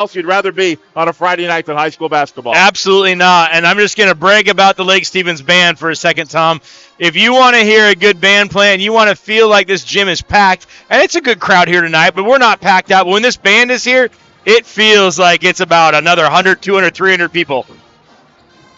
else you'd rather be on a Friday night than high school basketball. Absolutely not. And I'm just going to brag about the Lake Stevens band for a second, Tom. If you want to hear a good band play and you want to feel like this gym is packed, and it's a good crowd here tonight, but we're not packed out. But when this band is here, it feels like it's about another 100, 200, 300 people.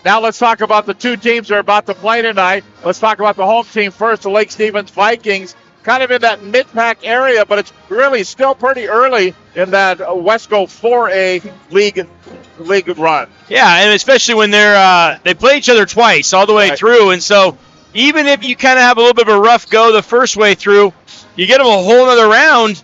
Now let's talk about the two teams that are about to play tonight. Let's talk about the home team first, the Lake Stevens Vikings. Kind of in that mid-pack area, but it's really still pretty early in that Wesco 4A league run. Yeah, and especially when they play each other twice all the way through, and so even if you kind of have a little bit of a rough go the first way through, you get them a whole other round.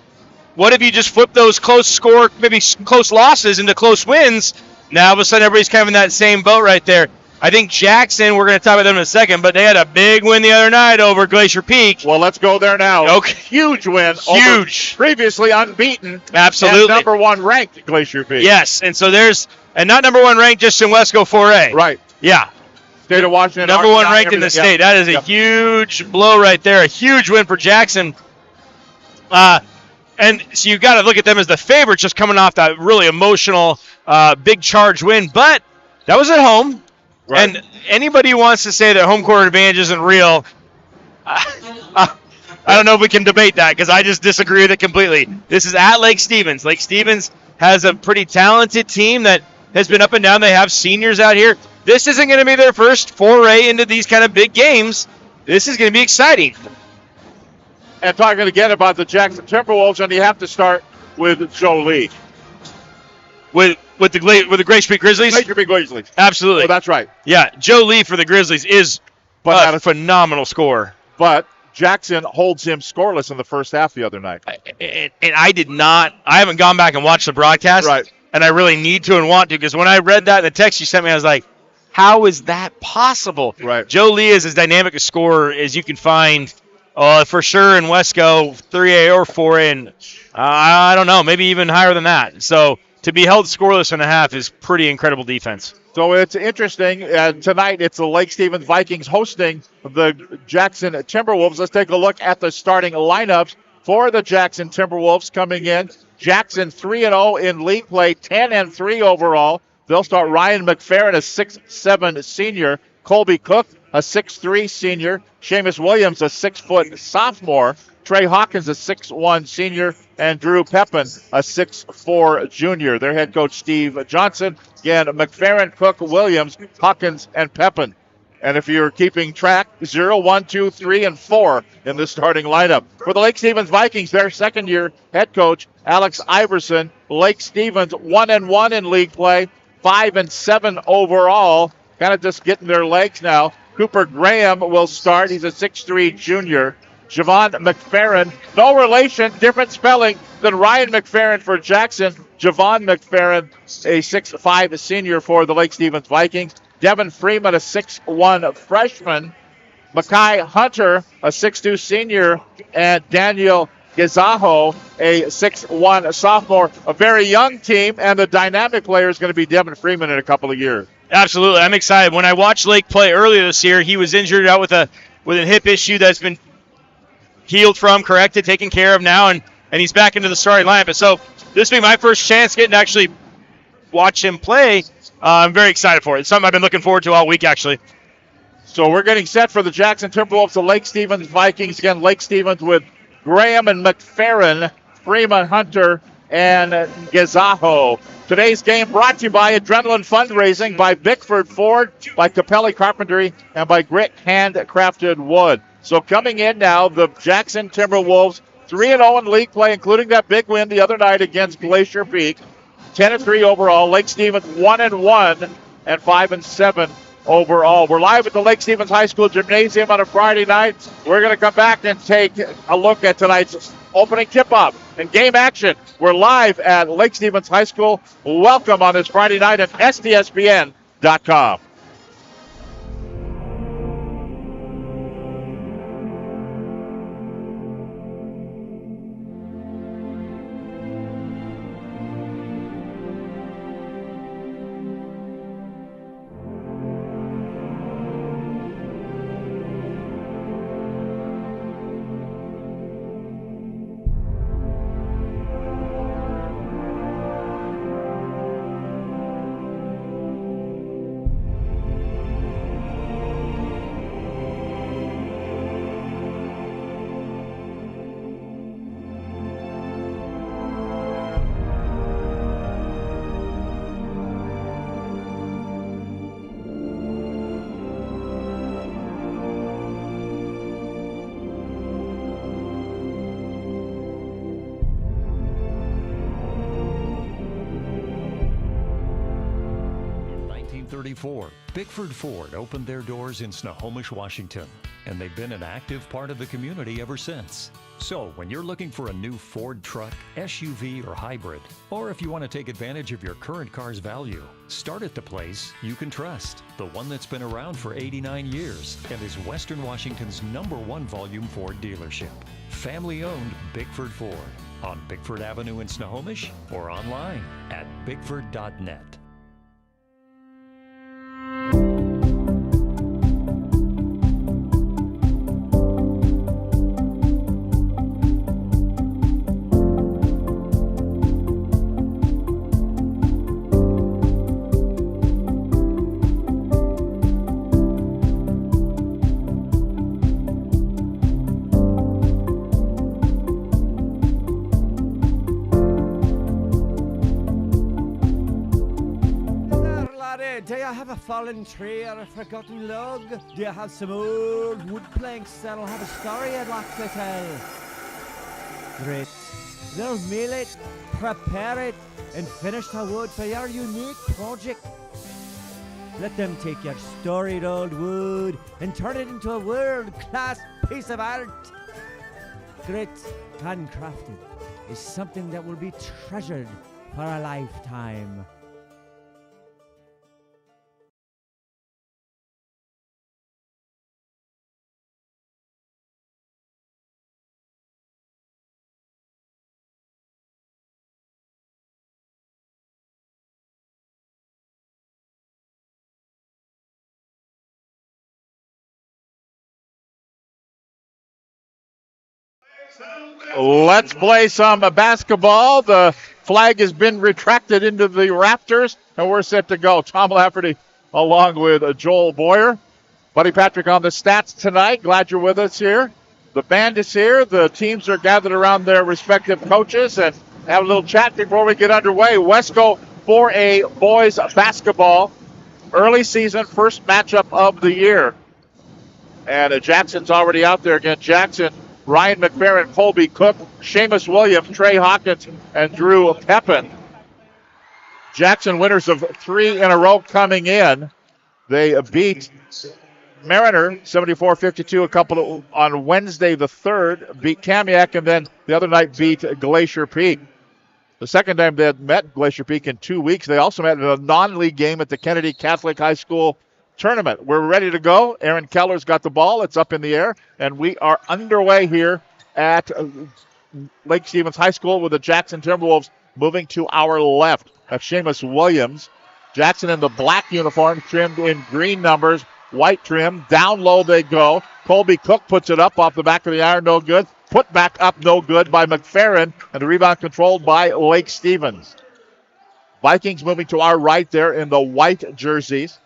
What if you just flip those close score, maybe close losses into close wins? Now all of a sudden everybody's kind of in that same boat right there. I think Jackson, we're going to talk about them in a second, but they had a big win the other night over Glacier Peak. Well, let's go there now. Okay. Huge win. Huge. Previously unbeaten. Absolutely. And number one ranked Glacier Peak. Yes, and so and not number one ranked just in Wesco 4A. Right. Yeah. State of Washington. Number one ranked in the state. That is a huge blow right there. A huge win for Jackson. And so you've got to look at them as the favorites just coming off that really emotional big charge win. But that was at home. Right. And anybody who wants to say that home court advantage isn't real, I don't know if we can debate that because I just disagree with it completely. This is at Lake Stevens. Lake Stevens has a pretty talented team that has been up and down. They have seniors out here. This isn't going to be their first foray into these kind of big games. This is going to be exciting. And talking again about the Jackson Timberwolves, and you have to start with Joe Lee. With the Glacier Peak Grizzlies? Glacier Peak Grizzlies. Absolutely. Oh, that's right. Yeah, Joe Lee for the Grizzlies is a phenomenal scorer. But Jackson holds him scoreless in the first half the other night. And I haven't gone back and watched the broadcast. Right. And I really need to and want to because when I read that in the text you sent me, I was like, how is that possible? Right. Joe Lee is as dynamic a scorer as you can find for sure in Wesco, 3A or 4A, and I don't know, maybe even higher than that. So to be held scoreless in a half is pretty incredible defense. So it's interesting. Tonight it's the Lake Stevens Vikings hosting the Jackson Timberwolves. Let's take a look at the starting lineups for the Jackson Timberwolves coming in. Jackson 3-0 in league play, 10-3 overall. They'll start Ryan McFerrin, a 6'7 senior. Colby Cook, a 6'3 senior. Seamus Williams, a 6-foot sophomore. Trey Hawkins, a 6'1 senior. And Drew Pepin, a 6'4 junior. Their head coach, Steve Johnson. Again, McFerrin, Cook, Williams, Hawkins, and Pepin. And if you're keeping track, 0, 1, 2, 3, and 4 in the starting lineup. For the Lake Stevens Vikings, their second-year head coach, Alex Iverson. Lake Stevens 1-1 in league play, 5-7 overall. Kind of just getting their legs now. Cooper Graham will start. He's a 6'3 junior. Javon McFerrin, no relation, different spelling than Ryan McFerrin for Jackson. Javon McFerrin, a 6'5 senior for the Lake Stevens Vikings. Devin Freeman, a 6'1 freshman. Makai Hunter, a 6'2 senior. And Daniel Gizajo, a 6'1 sophomore. A very young team, and the dynamic player is going to be Devin Freeman in a couple of years. Absolutely. I'm excited. When I watched Lake play earlier this year, he was injured out with a hip issue that's been healed from, corrected, taken care of now, and he's back into the starting lineup. So this will be my first chance getting to actually watch him play. I'm very excited for it. It's something I've been looking forward to all week, actually. So we're getting set for the Jackson Timberwolves, the Lake Stevens Vikings. Again, Lake Stevens with Graham and McFerrin, Freeman, Hunter, and Gizajo. Today's game brought to you by Adrenaline Fundraising, by Bickford Ford, by Capelli Carpentry, and by Grit Handcrafted Wood. So coming in now, the Jackson Timberwolves, 3-0 in league play, including that big win the other night against Glacier Peak. 10-3 overall. Lake Stevens 1-1 and 5-7 overall. We're live at the Lake Stevens High School Gymnasium on a Friday night. We're going to come back and take a look at tonight's opening tip-off and game action. We're live at Lake Stevens High School. Welcome on this Friday night at STSPN.com. 1934, Bickford Ford opened their doors in Snohomish, Washington, and they've been an active part of the community ever since. So when you're looking for a new Ford truck, SUV, or hybrid, or if you want to take advantage of your current car's value, start at the place you can trust. The one that's been around for 89 years and is Western Washington's #1 volume Ford dealership. Family-owned Bickford Ford on Bickford Avenue in Snohomish or online at bickford.net. Do you have a fallen tree or a forgotten log? Do you have some old wood planks that'll have a story you'd like to tell? Great. They'll mill it, prepare it, and finish the wood for your unique project. Let them take your storied old wood and turn it into a world-class piece of art. Grit, handcrafted, is something that will be treasured for a lifetime. Let's play some basketball. The flag has been retracted into the rafters, and we're set to go. Tom Lafferty along with Joel Boyer. Buddy Patrick on the stats tonight. Glad you're with us here. The band is here. The teams are gathered around their respective coaches and have a little chat before we get underway. Wesco 4A boys basketball. Early season, first matchup of the year. And Jackson's already out there again. Jackson, Ryan McFerrin, Colby Cook, Seamus Williams, Trey Hawkins, and Drew Pepin. Jackson winners of 3 in a row coming in. They beat Mariner 74-52 a couple on Wednesday the 3rd, beat Kamiak, and then the other night beat Glacier Peak. The second time they had met Glacier Peak in 2 weeks. They also met in a non-league game at the Kennedy Catholic High School tournament. We're ready to go. Aaron Keller's got the ball. It's up in the air, and we are underway here at Lake Stevens High School with the Jackson Timberwolves moving to our left. That's Seamus Williams. Jackson in the black uniform, trimmed in green numbers, white trim. Down low they go. Colby Cook puts it up off the back of the iron, no good. Put back up, no good by McFerrin, and the rebound controlled by Lake Stevens. Vikings moving to our right there in the white jerseys.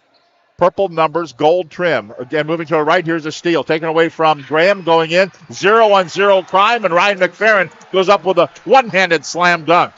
Purple numbers, gold trim. Again, moving to our right, here's a steal. Taken away from Graham, going in. 0-on-0 crime, and Ryan McFerrin goes up with a one-handed slam dunk.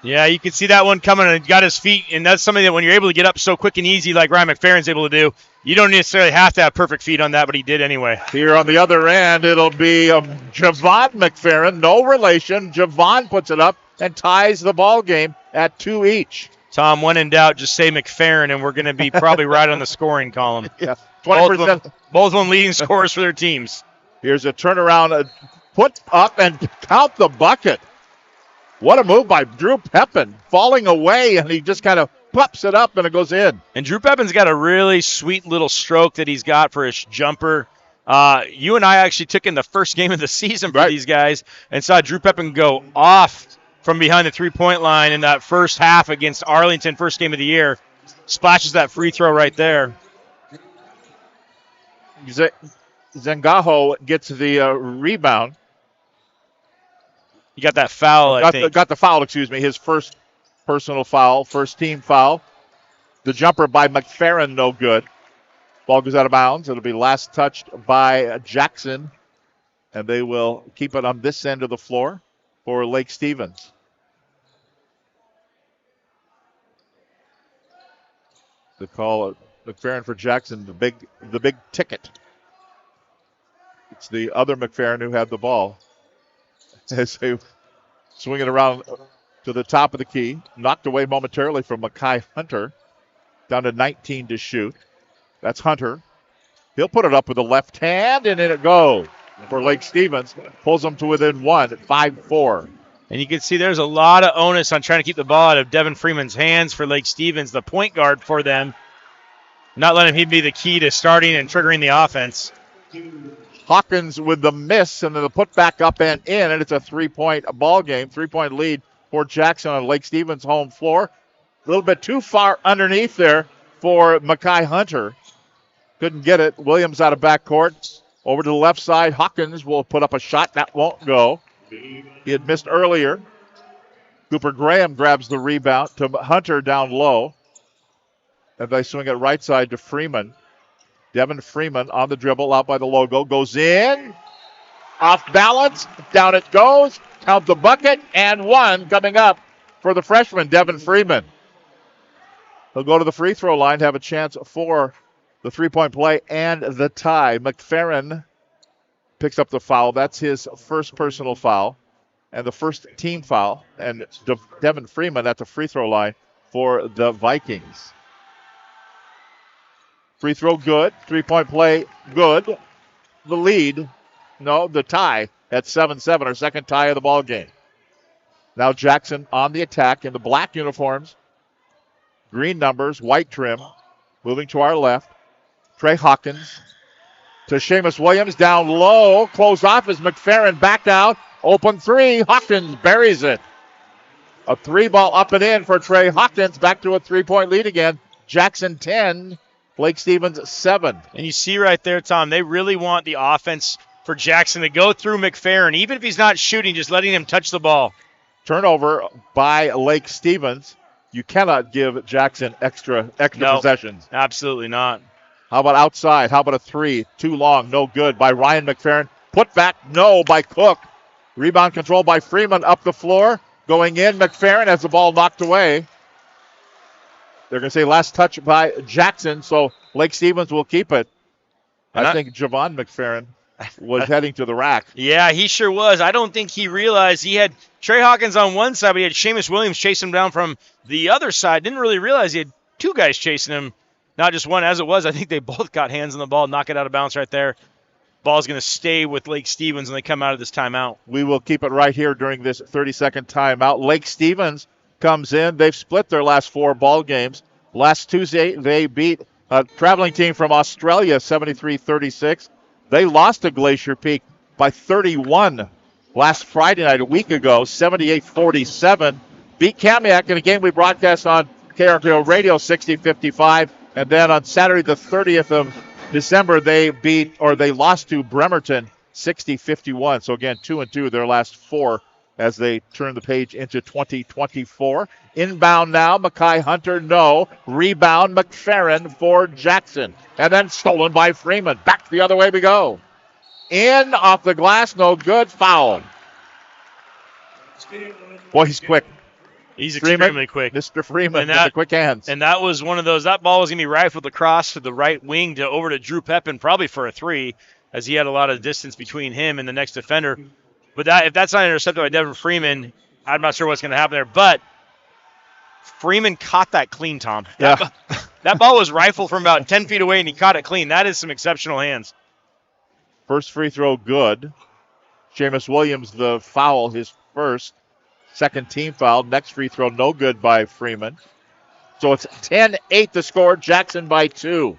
Yeah, you can see that one coming and got his feet, and that's something that when you're able to get up so quick and easy like Ryan McFerrin's able to do, you don't necessarily have to have perfect feet on that, but he did anyway. Here on the other end, it'll be Javon McFerrin, no relation. Javon puts it up and ties the ball game at 2 each. Tom, when in doubt, just say McFerrin, and we're going to be probably right on the scoring column. Yeah, 20%. Both of them leading scorers for their teams. Here's a turnaround, put up and count the bucket. What a move by Drew Pepin, falling away, and he just kind of pops it up, and it goes in. And Drew Pepin's got a really sweet little stroke that he's got for his jumper. You and I actually took in the first game of the season for these guys and saw Drew Pepin go off from behind the three-point line in that first half against Arlington, first game of the year. Splashes that free throw right there. Zangajo gets the rebound. You got that foul, I think. Got the foul, his first personal foul, first team foul. The jumper by McFerrin, no good. Ball goes out of bounds. It'll be last touched by Jackson, and they will keep it on this end of the floor for Lake Stevens. They call McFerrin for Jackson the big ticket. It's the other McFerrin who had the ball. As they swing it around to the top of the key. Knocked away momentarily from Mackay Hunter. down to 19 to shoot. That's Hunter. He'll put it up with the left hand, and in it goes for Lake Stevens. Pulls them to within one at 5-4. And you can see there's a lot of onus on trying to keep the ball out of Devin Freeman's hands for Lake Stevens, the point guard for them. Not letting him be the key to starting and triggering the offense. Hawkins with the miss, and then the put back up and in, and it's a 3-point ball game, 3-point lead for Jackson on Lake Stevens' home floor. A little bit too far underneath there for Mackay Hunter. Couldn't get it. Williams out of backcourt. Over to the left side. Hawkins will put up a shot. That won't go. He had missed earlier. Cooper Graham grabs the rebound to Hunter down low. And they swing it right side to Freeman. Devin Freeman on the dribble, out by the logo. Goes in. Off balance. Down it goes. Count the bucket. And one coming up for the freshman, Devin Freeman. He'll go to the free throw line, have a chance for the three-point play and the tie. McFerrin picks up the foul. That's his first personal foul and the first team foul. And Devin Freeman at the free throw line for the Vikings. Free throw good. Three-point play good. The lead, no, the tie at 7-7, our second tie of the ball game. Now Jackson on the attack in the black uniforms. Green numbers, white trim. Moving to our left. Trey Hawkins to Seamus Williams down low. Closed off as McFerrin backed out. Open three. Hawkins buries it. A three ball up and in for Trey Hawkins. Back to a 3-point lead again. Jackson 10, Lake Stevens 7. And you see right there, Tom, they really want the offense for Jackson to go through McFerrin. Even if he's not shooting, just letting him touch the ball. Turnover by Lake Stevens. You cannot give Jackson extra possessions. Absolutely not. How about outside? How about a three? Too long, no good by Ryan McFerrin. Put back, no, by Cook. Rebound control by Freeman up the floor. Going in, McFerrin has the ball knocked away. They're going to say last touch by Jackson, so Lake Stevens will keep it. I think Javon McFerrin was heading to the rack. Yeah, he sure was. I don't think he realized he had Trey Hawkins on one side, but he had Seamus Williams chasing him down from the other side. Didn't really realize he had two guys chasing him, not just one. As it was, I think they both got hands on the ball, knock it out of bounds right there. Ball's going to stay with Lake Stevens when they come out of this timeout. We will keep it right here during this 30-second timeout. Lake Stevens comes in. They've split their last four ball games. Last Tuesday, they beat a traveling team from Australia, 73-36. They lost to Glacier Peak by 31 last Friday night, a week ago, 78-47. Beat Kamiak in a game we broadcast on KRKO Radio, 60-55. And then on Saturday, the 30th of December, they lost to Bremerton, 60-51. So again, 2-2 their last four as they turn the page into 2024. Inbound now, Mackay Hunter, no. Rebound, McFerrin for Jackson. And then stolen by Freeman. Back the other way we go. In, off the glass, no good, foul. Boy, he's quick. He's Freeman, extremely quick. Mr. Freeman with the quick hands. And that was one of those, that ball was going to be rifled across to the right wing over to Drew Pepin, probably for a three, as he had a lot of distance between him and the next defender. But if that's not intercepted by Devin Freeman, I'm not sure what's going to happen there. But Freeman caught that clean, Tom. Yeah. That ball was rifled from about 10 feet away, and he caught it clean. That is some exceptional hands. First free throw good. Seamus Williams, the foul, his first. Second team foul. Next free throw, no good by Freeman. So it's 10-8 to score. Jackson by 2.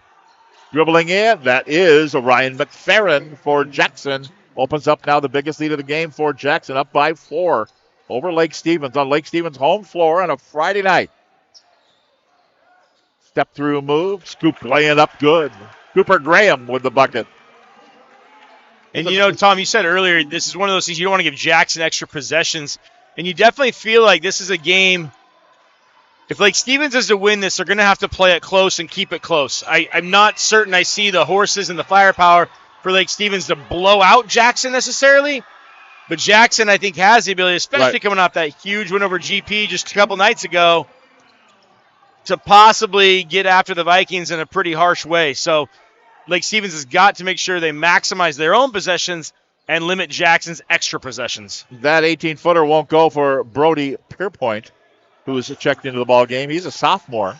Dribbling in, that is Ryan McFerrin for Jackson. Opens up now the biggest lead of the game for Jackson, up by 4 over Lake Stevens on Lake Stevens' home floor on a Friday night. Step through move, scoop laying up good. Cooper Graham with the bucket. And you know, Tom, you said earlier, this is one of those things you don't want to give Jackson extra possessions. And you definitely feel like this is a game, if Lake Stevens is to win this, they're going to have to play it close and keep it close. I'm not certain I see the horses and the firepower for Lake Stevens to blow out Jackson necessarily. But Jackson, I think, has the ability, especially coming off that huge win over GP just a couple nights ago, to possibly get after the Vikings in a pretty harsh way. So Lake Stevens has got to make sure they maximize their own possessions and limit Jackson's extra possessions. That 18-footer won't go for Brody Pierpoint, who is checked into the ball game. He's a sophomore.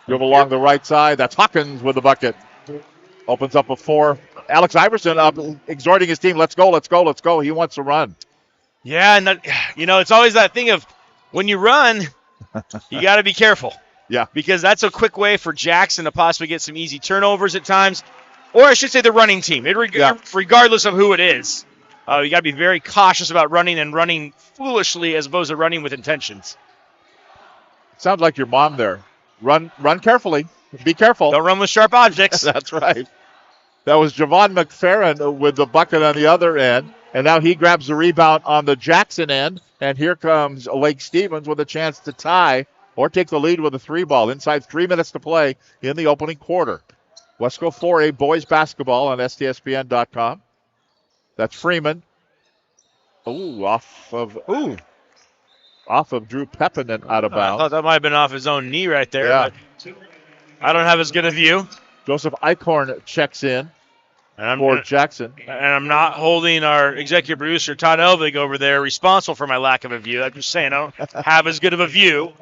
Dribble along the right side. That's Hawkins with the bucket. Opens up a 4. Alex Iverson up, exhorting his team, let's go, let's go, let's go. He wants to run. Yeah, and that, it's always that thing of when you run, you got to be careful. Yeah. Because that's a quick way for Jackson to possibly get some easy turnovers at times. Or I should say the running team, regardless of who it is. You got to be very cautious about running and running foolishly as opposed to running with intentions. Sounds like your mom there. Run carefully. Be careful. Don't run with sharp objects. That's right. That was Javon McFerrin with the bucket on the other end. And now he grabs the rebound on the Jackson end. And here comes Lake Stevens with a chance to tie or take the lead with a 3-ball. Inside 3 minutes to play in the opening quarter. Wesco 4A boys basketball on STSPN.com. That's Freeman. Off of Drew Pepin and out of bounds. I thought that might have been off his own knee right there. Yeah. But I don't have as good a view. Joseph Eichhorn checks in for Jackson. And I'm not holding our executive producer, Todd Elvig, over there responsible for my lack of a view. I'm just saying I don't have as good of a view.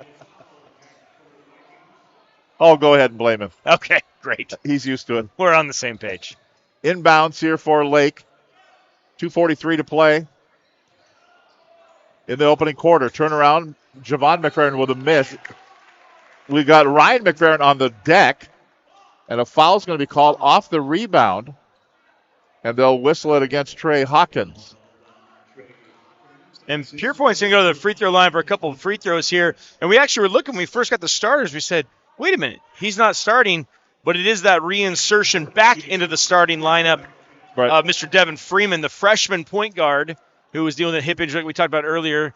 Oh, go ahead and blame him. Okay, great. He's used to it. We're on the same page. Inbounds here for Lake. 2:43 to play in the opening quarter. Turnaround, Javon McFerrin with a miss. We got Ryan McFerrin on the deck, and a foul's going to be called off the rebound, and they'll whistle it against Trey Hawkins. And Pure Point's going to go to the free throw line for a couple of free throws here. And we actually were looking, when we first got the starters, we said, wait a minute, he's not starting, but it is that reinsertion back into the starting lineup of Mr. Devin Freeman, the freshman point guard who was dealing with a hip injury like we talked about earlier,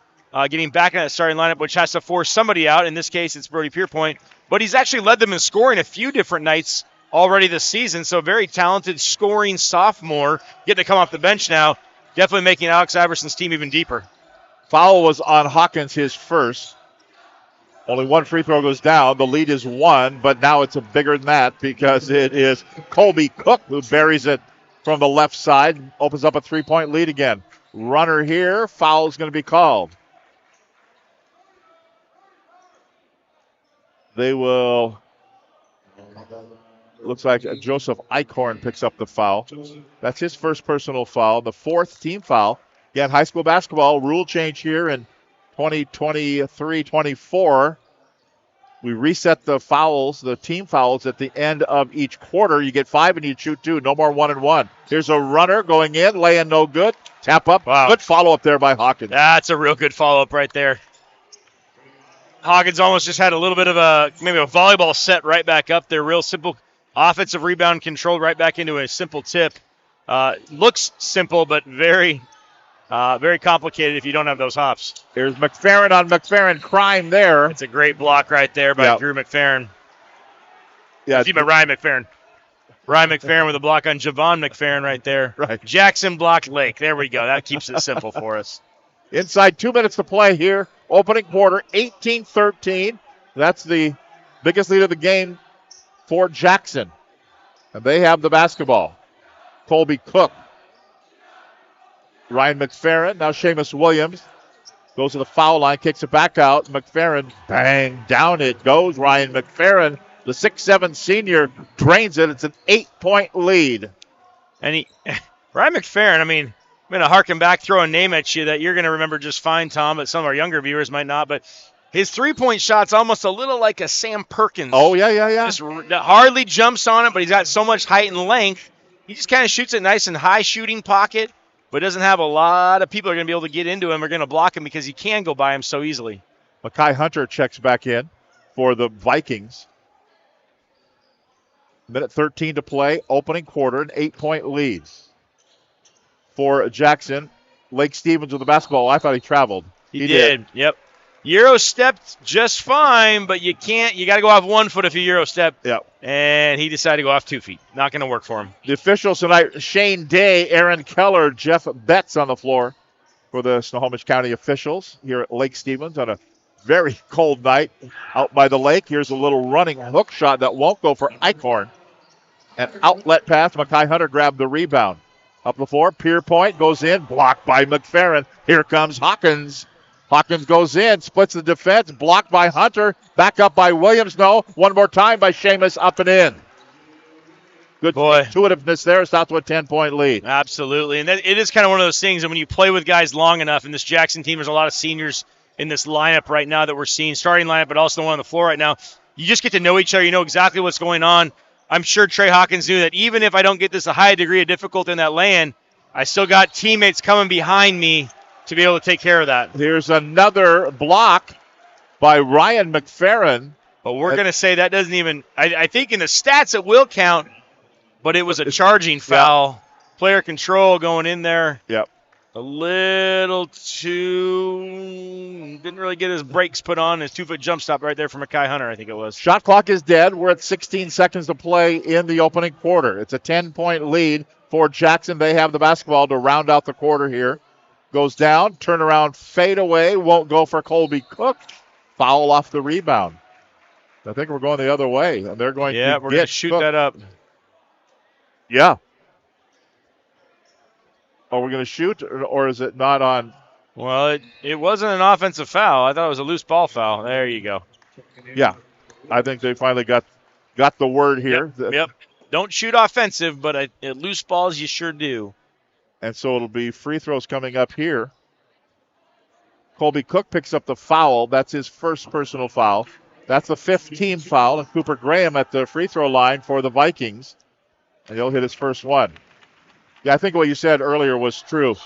getting back in that starting lineup, which has to force somebody out. In this case, it's Brody Pierpoint. But he's actually led them in scoring a few different nights already this season, so very talented scoring sophomore getting to come off the bench now, definitely making Alex Iverson's team even deeper. Foul was on Hawkins, his first. Only one free throw goes down. The lead is 1, but now it's bigger than that because it is Colby Cook who buries it from the left side, opens up a 3-point lead again. Runner here, foul is going to be called. They will, looks like Joseph Eichhorn picks up the foul. That's his first personal foul, the 4th team foul. Again, high school basketball rule change here in 2023-24. We reset the fouls, the team fouls, at the end of each quarter. You get 5 and you shoot 2. No more 1-and-1. Here's a runner going in, laying no good. Tap up. Wow. Good follow-up there by Hawkins. That's a real good follow-up right there. Hawkins almost just had a little bit of maybe a volleyball set right back up there. Real simple offensive rebound controlled right back into a simple tip. Looks simple, but very complicated if you don't have those hops. Here's McFerrin on McFerrin crime there. It's a great block right there by Drew McFerrin. Yeah, by Ryan McFerrin. Ryan McFerrin with a block on Javon McFerrin right there. Right. Jackson blocked Lake. There we go. That keeps it simple for us. Inside 2 minutes to play here. Opening quarter, 18-13. That's the biggest lead of the game for Jackson. And they have the basketball. Colby Cook. Ryan McFerrin. Now Seamus Williams goes to the foul line, kicks it back out. McFerrin, bang, down it goes. Ryan McFerrin, the 6'7 senior, drains it. It's an 8-point lead. And Ryan McFerrin, I'm going to harken back, throw a name at you that you're going to remember just fine, Tom, but some of our younger viewers might not. But his three-point shot's almost a little like a Sam Perkins. Oh, yeah. Just hardly jumps on it, but he's got so much height and length. He just kind of shoots it nice and high shooting pocket, but doesn't have a lot of people are going to be able to get into him or going to block him because he can go by him so easily. Mekhi Hunter checks back in for the Vikings. Minute 13 to play, opening quarter, an 8-point lead for Jackson. Lake Stevens with the basketball. I thought he traveled. He did. Yep. Euro stepped just fine, but you got to go off 1 foot if you Euro step. Yep. And he decided to go off 2 feet. Not going to work for him. The officials tonight, Shane Day, Aaron Keller, Jeff Betts on the floor for the Snohomish County officials here at Lake Stevens on a very cold night out by the lake. Here's a little running hook shot that won't go for Eichhorn. An outlet pass. Mekhi Hunter grabbed the rebound. Up the floor, Pierpoint goes in, blocked by McFerrin. Here comes Hawkins. Hawkins goes in, splits the defense, blocked by Hunter, back up by Williams. No, one more time by Seamus, up and in. Good intuitiveness there. South with a 10-point lead. Absolutely. And it is kind of one of those things that when you play with guys long enough, and this Jackson team, there's a lot of seniors in this lineup right now that we're seeing, starting lineup, but also the one on the floor right now. You just get to know each other. You know exactly what's going on. I'm sure Trey Hawkins knew that even if I don't get this a high degree of difficulty in that lay-in, I still got teammates coming behind me to be able to take care of that. Here's another block by Ryan McFerrin. But we're going to say that doesn't even – I think in the stats it will count, but it was a charging foul. Yeah. Player control going in there. Yep. A little too – didn't really get his brakes put on. His 2-foot jump stop right there for Mekhi Hunter, I think it was. Shot clock is dead. We're at 16 seconds to play in the opening quarter. It's a 10-point lead for Jackson. They have the basketball to round out the quarter here. Goes down, turnaround, fade away. Won't go for Colby Cook. Foul off the rebound. I think we're going the other way. And they're going to we're going to shoot Cook. That up. Yeah. Are we going to shoot, or is it not on? Well, it wasn't an offensive foul. I thought it was a loose ball foul. There you go. Yeah. I think they finally got the word here. Yep. Don't shoot offensive, but at loose balls you sure do. And so it'll be free throws coming up here. Colby Cook picks up the foul. That's his first personal foul. That's the 5th team foul. And Cooper Graham at the free throw line for the Vikings. And he'll hit his first one. Yeah, I think what you said earlier was true.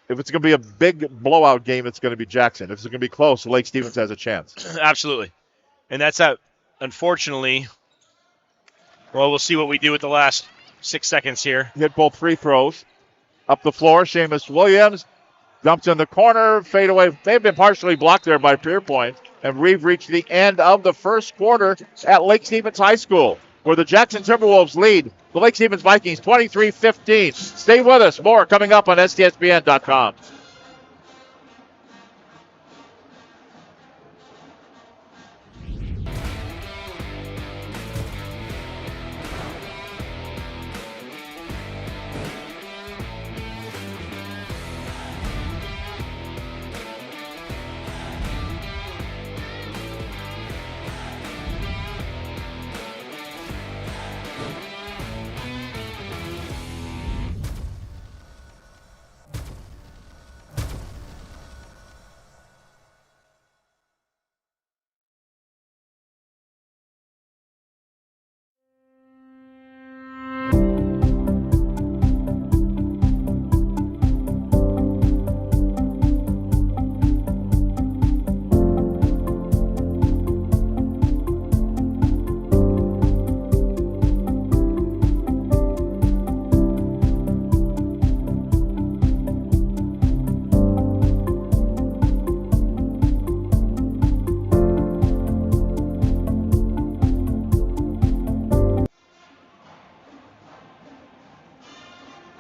If it's going to be a big blowout game, it's going to be Jackson. If it's going to be close, Lake Stevens has a chance. Absolutely. And that's unfortunately, well, we'll see what we do with the last 6 seconds here. Hit both free throws. Up the floor, Seamus Williams. Dumps in the corner, fade away. They've been partially blocked there by Pierpoint. And we've reached the end of the first quarter at Lake Stevens High School, where the Jackson Timberwolves lead the Lake Stevens Vikings 23-15. Stay with us. More coming up on STSPN.com.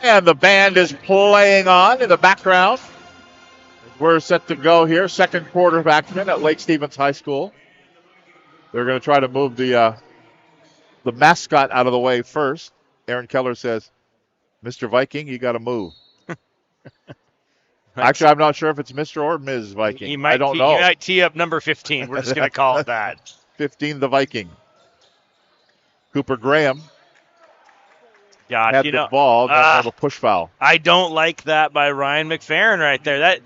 And the band is playing on in the background. We're set to go here. Second quarter action at Lake Stevens High School. They're going to try to move the mascot out of the way first. Aaron Keller says, Mr. Viking, you got to move. Actually, I'm not sure if it's Mr. or Ms. Viking. I don't know. He might tee up number 15. We're just going to call it that. 15, the Viking. Cooper Graham. God, had the ball, have a push foul. I don't like that by Ryan McFerrin right there. That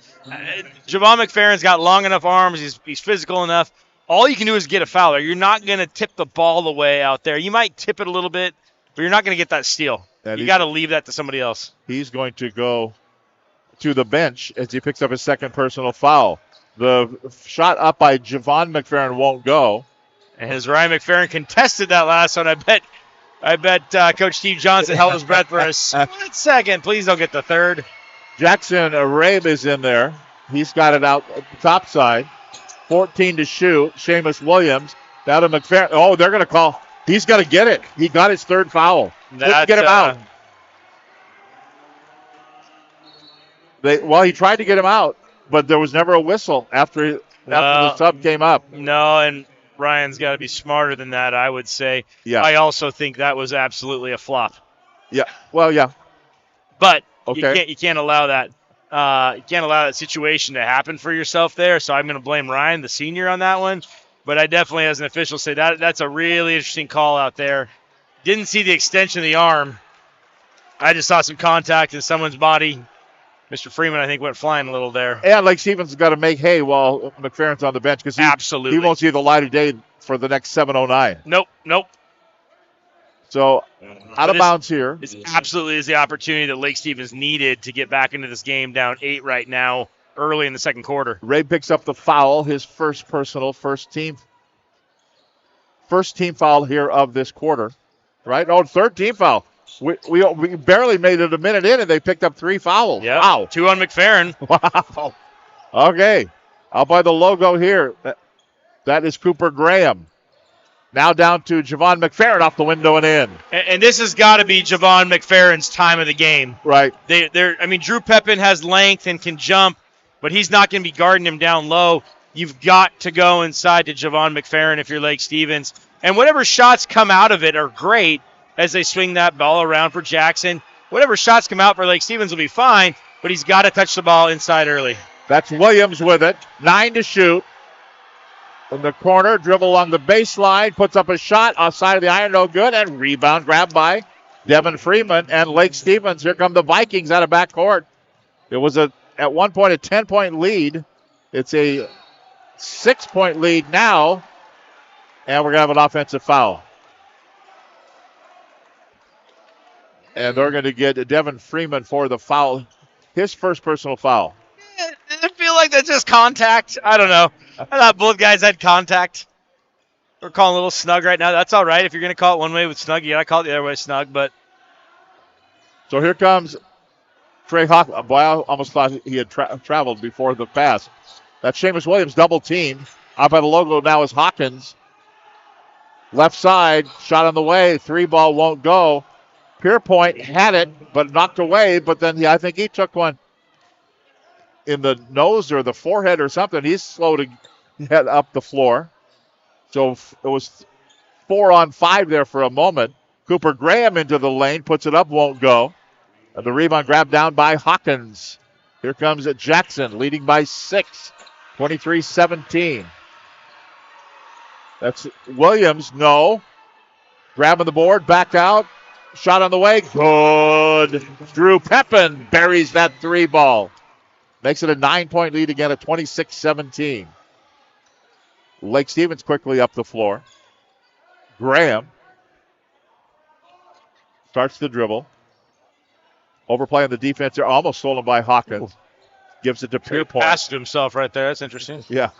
Javon McFerrin's got long enough arms. He's physical enough. All you can do is get a foul. You're not going to tip the ball away out there. You might tip it a little bit, but you're not going to get that steal. And you got to leave that to somebody else. He's going to go to the bench as he picks up his second personal foul. The shot up by Javon McFerrin won't go. And as Ryan McFerrin contested that last one, I bet Coach Steve Johnson held his breath for a split second. Please don't get the third. Jackson Arabe is in there. He's got it out the top side. 14 to shoot. Seamus Williams down to McFerrin. Oh, they're going to call. He's got to get it. He got his third foul. Let's get him out. He tried to get him out, but there was never a whistle after the sub came up. No, and Ryan's got to be smarter than that, I would say. Yeah. I also think that was absolutely a flop. Yeah. Well, yeah. But okay. you can't allow that. allow that situation to happen for yourself there. So I'm going to blame Ryan, the senior, on that one. But I definitely, as an official, say that's a really interesting call out there. Didn't see the extension of the arm. I just saw some contact in someone's body. Mr. Freeman, I think, went flying a little there. And Lake Stevens has got to make hay while McFerrin's on the bench because he won't see the light of day for the next 7:09. Nope. So out of bounds here. This absolutely is the opportunity that Lake Stevens needed to get back into this game, down 8 right now, early in the second quarter. Ray picks up the foul, his first personal, first team foul here of this quarter. Right? Oh, third team foul. We barely made it a minute in, and they picked up 3 fouls. Yep. Wow. 2 on McFerrin. Wow. Okay. Out by the logo here. That is Cooper Graham. Now down to Javon McFerrin off the window and in. And this has got to be Javon McFerrin's time of the game. Right. Drew Pepin has length and can jump, but he's not going to be guarding him down low. You've got to go inside to Javon McFerrin if you're Lake Stevens. And whatever shots come out of it are great as they swing that ball around for Jackson. Whatever shots come out for Lake Stevens will be fine, but he's got to touch the ball inside early. That's Williams with it. 9 to shoot. In the corner, dribble along the baseline, puts up a shot outside of the iron, no good, and rebound grabbed by Devin Freeman and Lake Stevens. Here come the Vikings out of backcourt. It was at one point a 10-point lead. It's a 6-point lead now, and we're going to have an offensive foul. And they're going to get Devin Freeman for the foul, his first personal foul. I feel like that's just contact. I don't know. I thought both guys had contact. We're calling a little snug right now. That's all right. If you're going to call it one way with snug, you got to call it the other way snug. But so here comes Trey Hawk. Boy, I almost thought he had traveled before the pass. That's Seamus Williams double team. Out by the logo now is Hawkins. Left side, shot on the way. 3-ball won't go. Pierpoint had it, but knocked away. But then I think he took one in the nose or the forehead or something. He's slow to head up the floor. So it was 4-on-5 there for a moment. Cooper Graham into the lane, puts it up, won't go. And the rebound grabbed down by Hawkins. Here comes Jackson, leading by 6, 23-17. That's Williams, no. Grabbing the board, back out. Shot on the way, good. Drew Pepin buries that 3-ball. Makes it a 9-point lead again at 26-17. Lake Stevens quickly up the floor. Graham starts the dribble. Overplay on the defense there, almost stolen by Hawkins. Gives it to Pierpoint. Passed himself right there. That's interesting. Yeah.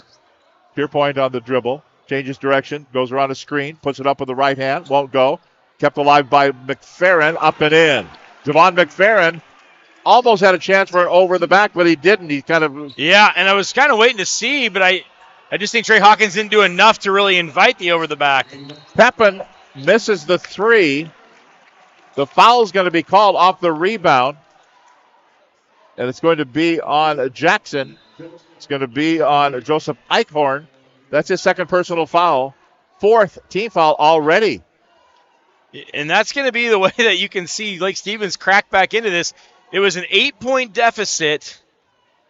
Pierpoint on the dribble. Changes direction. Goes around a screen. Puts it up with the right hand. Won't go. Kept alive by McFerrin. Up and in. Javon McFerrin almost had a chance for an over the back, but he didn't. He kind of... Yeah, and I was kind of waiting to see, but I just think Trey Hawkins didn't do enough to really invite the over the back. Pepin misses the 3. The foul's going to be called off the rebound. And it's going to be on Jackson. It's going to be on Joseph Eichhorn. That's his second personal foul. 4th team foul already. And that's going to be the way that you can see Lake Stevens crack back into this. It was an 8-point deficit.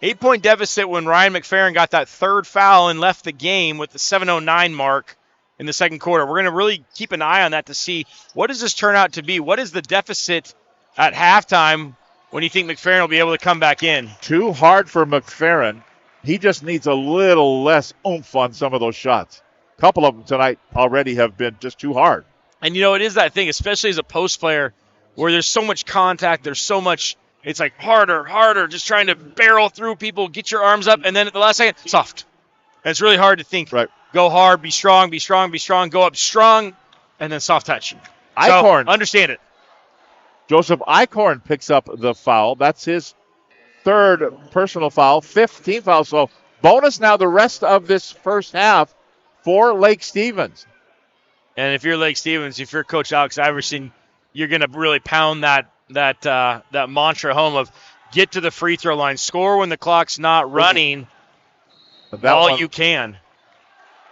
8-point deficit when Ryan McFerrin got that 3rd foul and left the game with the 7:09 mark in the second quarter. We're going to really keep an eye on that to see what does this turn out to be. What is the deficit at halftime when you think McFerrin will be able to come back in? Too hard for McFerrin. He just needs a little less oomph on some of those shots. A couple of them tonight already have been just too hard. And, it is that thing, especially as a post player, where there's so much contact, there's so much, it's like harder, just trying to barrel through people, get your arms up, and then at the last second, soft. And it's really hard to think. Right. Go hard, be strong, go up strong, and then soft touch. Eichhorn. So, understand it. Joseph Eichhorn picks up the foul. That's his 3rd personal foul, 5th team foul. So bonus now the rest of this first half for Lake Stevens. And if you're Lake Stevens, if you're Coach Alex Iverson, you're going to really pound that mantra home of get to the free throw line, score when the clock's not running, all you can.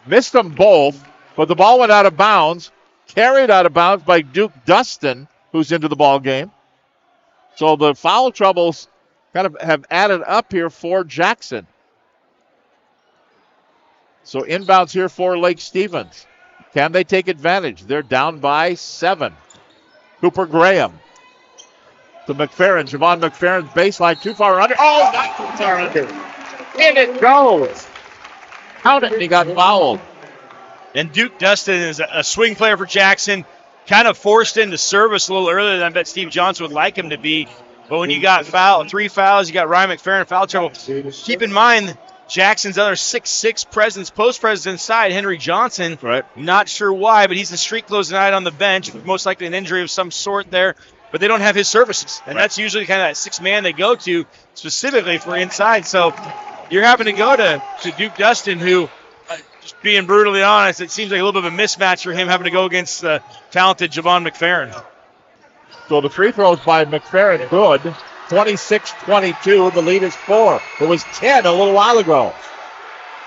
Missed them both, but the ball went out of bounds, carried out of bounds by Duke Dustin, who's into the ball game. So the foul troubles kind of have added up here for Jackson. So inbounds here for Lake Stevens. Can they take advantage? They're down by 7. Cooper Graham to McFerrin. Javon McFerrin's baseline too far under. Oh, not too far under. In it goes. Count it, and he got fouled. And Duke Dustin is a swing player for Jackson. Kind of forced into service a little earlier than I bet Steve Johnson would like him to be. But when you got 3 fouls, you got Ryan McFerrin in foul trouble. Keep in mind, Jackson's other 6'6" post presence inside, Henry Johnson. Right. Not sure why, but he's in street clothes tonight on the bench. Most likely an injury of some sort there. But they don't have his services. And that's usually kind of that 6-man they go to specifically for inside. So you're having to go to Duke Dustin, who, just being brutally honest, it seems like a little bit of a mismatch for him having to go against the talented Javon McFerrin. So the free throws by McFerrin, good. 26-22, the lead is 4. It was 10 a little while ago.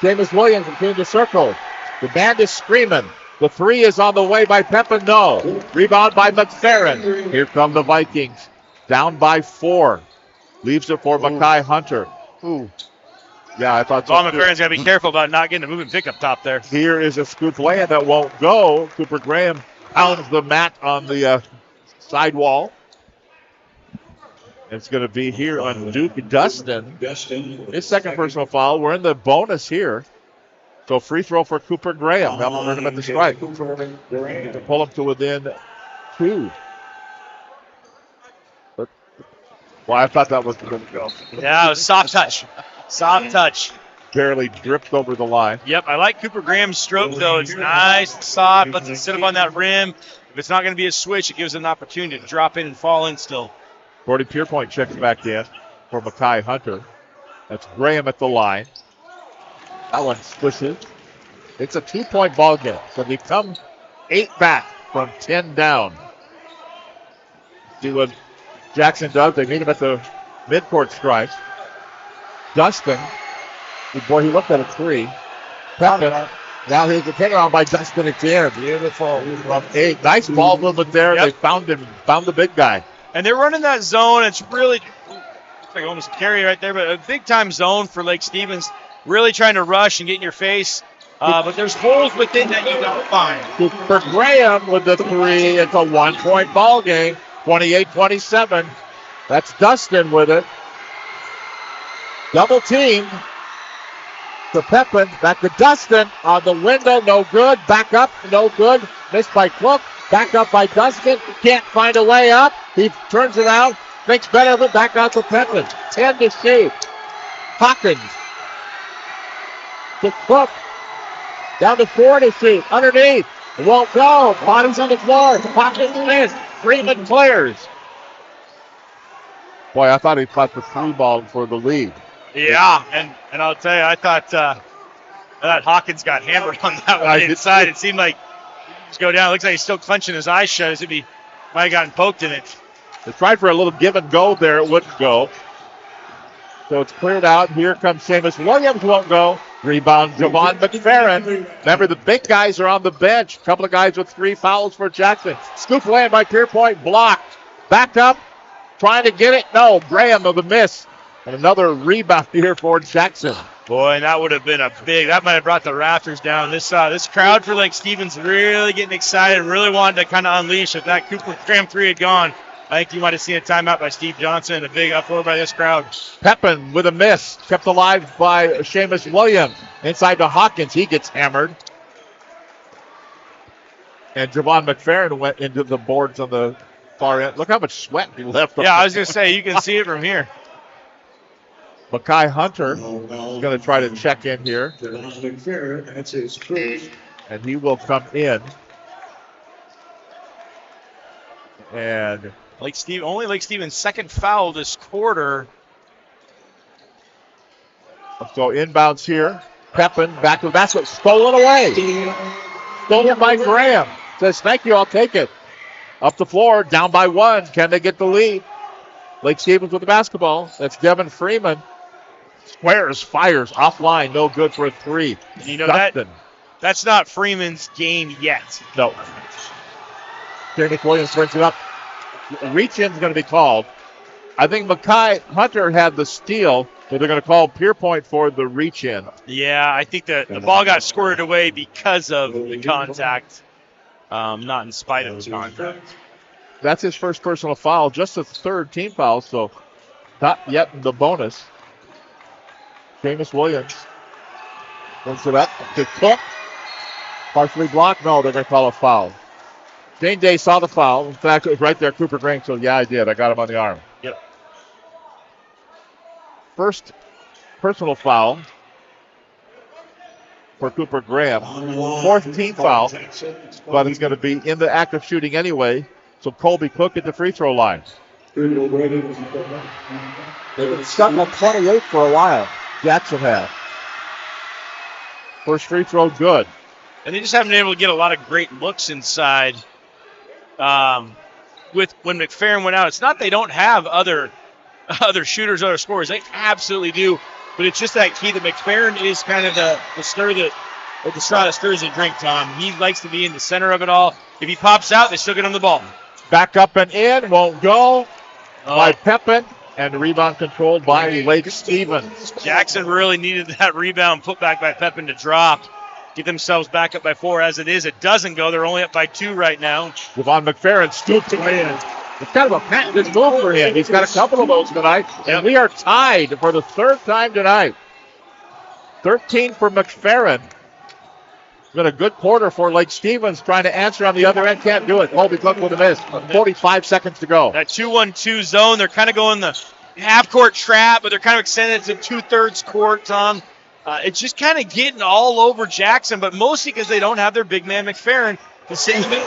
Jameis Williams between the circles. The band is screaming. The 3 is on the way by Pepin. No. Rebound by McFerrin. Here come the Vikings. Down by 4. Leaves it for Makai Hunter. Ooh. Yeah, I thought so. McFerrin's got to be careful about not getting a moving pick up top there. Here is a scoop land that won't go. Cooper Graham pounds the mat on the sidewall. It's going to be here on Duke Dustin. His second personal foul. We're in the bonus here. So free throw for Cooper Graham. Now we're him at the strike. To pull him to within 2. Well, I thought that was going to go. Yeah, it was soft touch. Soft touch. Barely dripped over the line. Yep, I like Cooper Graham's stroke, though. It's nice and soft. Lets it sit up on that rim. If it's not going to be a switch, it gives it an opportunity to drop in and fall in still. Gordy Pierpoint checks back in for Makai Hunter. That's Graham at the line. That one swishes. It's a 2-point ball game. So they come 8 back from 10 down. See what Jackson does. They meet him at the midcourt stripe. Dustin. Boy, he looked at a 3. Pepin. Now here's the turnaround by Dustin again. Beautiful. From 8. Nice ball movement there. Yep. They found the big guy. And they're running that zone. It's really, like almost carry right there, but a big-time zone for Lake Stevens. Really trying to rush and get in your face. But there's holes within that you don't find. For Graham with the 3, it's a 1-point ball game. 28-27. That's Dustin with it. Double team. To Pepin. Back to Dustin. On the window. No good. Back up. No good. Missed by Cook. Back up by Dustin. Can't find a way up. He turns it out. Thinks better of it. Back out to Pepin. 10 to shoot. Hawkins. To Cook. Down to 4 to shoot. Underneath. It won't go. Bottom's on the floor. Hawkins missed. Freeman clears. Boy, I thought he caught the 3 ball for the lead. Yeah, and I'll tell you, I thought Hawkins got hammered on that one inside. It seemed like he was go down. It looks like he's still clenching his eyes shut as if he might have gotten poked in it. They tried for a little give and go there. It wouldn't go. So it's cleared out. Here comes Seamus Williams. Won't go. Rebound, Javon McFerrin. Remember, the big guys are on the bench. A couple of guys with 3 fouls for Jackson. Scoop land by Pierpoint. Blocked. Back up. Trying to get it. No. Graham with a miss. And another rebound here for Jackson. Boy, and that would have been that might have brought the rafters down. This crowd for Lake Stevens really getting excited, really wanted to kind of unleash. If that Cooper Graham 3 had gone, I think you might have seen a timeout by Steve Johnson and a big uproar by this crowd. Pepin with a miss, kept alive by Seamus Williams. Inside to Hawkins, he gets hammered. And Javon McFerrin went into the boards on the far end. Look how much sweat he left. Yeah, I was going to say, you can see it from here. Makai Hunter is going to try to check in here. And he will come in. And only Lake Stevens' second foul this quarter. So inbounds here. Pepin back to the basket. Stolen away. Stolen by Graham. Says, thank you, I'll take it. Up the floor, down by 1. Can they get the lead? Lake Stevens with the basketball. That's Devin Freeman. Squares, fires, offline, no good for a 3. You know that's not Freeman's game yet. No. Jameis Williams brings it up. Reach-in is going to be called. I think Mackay Hunter had the steal, so they're going to call Pierpoint for the reach-in. Yeah, I think that the ball got squirted away because of the contact, not in spite of the contact. That's his first personal foul, just his third team foul, so not yet the bonus. Jameis Williams brings it up to Cook. Partially blocked. No, they're going to call a foul. Dane Day saw the foul. In fact, it was right there, Cooper Green. So, yeah, I did. I got him on the arm. Yep. First personal foul for Cooper Graham. Fourth team foul, but he's going to be in the act of shooting anyway. So Colby Cook at the free throw line. They've been stuck on 28 for a while. Jackson has. First free throw, good. And they just haven't been able to get a lot of great looks inside. With when McFerrin went out, it's not they don't have other shooters, other scorers. They absolutely do. But it's just that key that McFerrin is kind of the straw that stirs the drink, Tom. He likes to be in the center of it all. If he pops out, they still get him the ball. Back up and in, won't go by Pepin, and the rebound controlled by Lake Stevens. Jackson really needed that rebound put back by Pepin to drop. Get themselves back up by 4. As it is, it doesn't go. They're only up by 2 right now. Devon McFerrin scooped away in. It's kind of a patented move for him. He's got a couple of those tonight. And we are tied for the third time tonight. 13 for McFerrin. It's been a good quarter for Lake Stevens trying to answer on the other end. Can't do it. Colby Cook with a miss. 45 seconds to go. That 2-1-2 zone, they're kind of going the half-court trap, but they're kind of extending it to two-thirds court, Tom. It's just kind of getting all over Jackson, but mostly because they don't have their big man McFerrin to save it.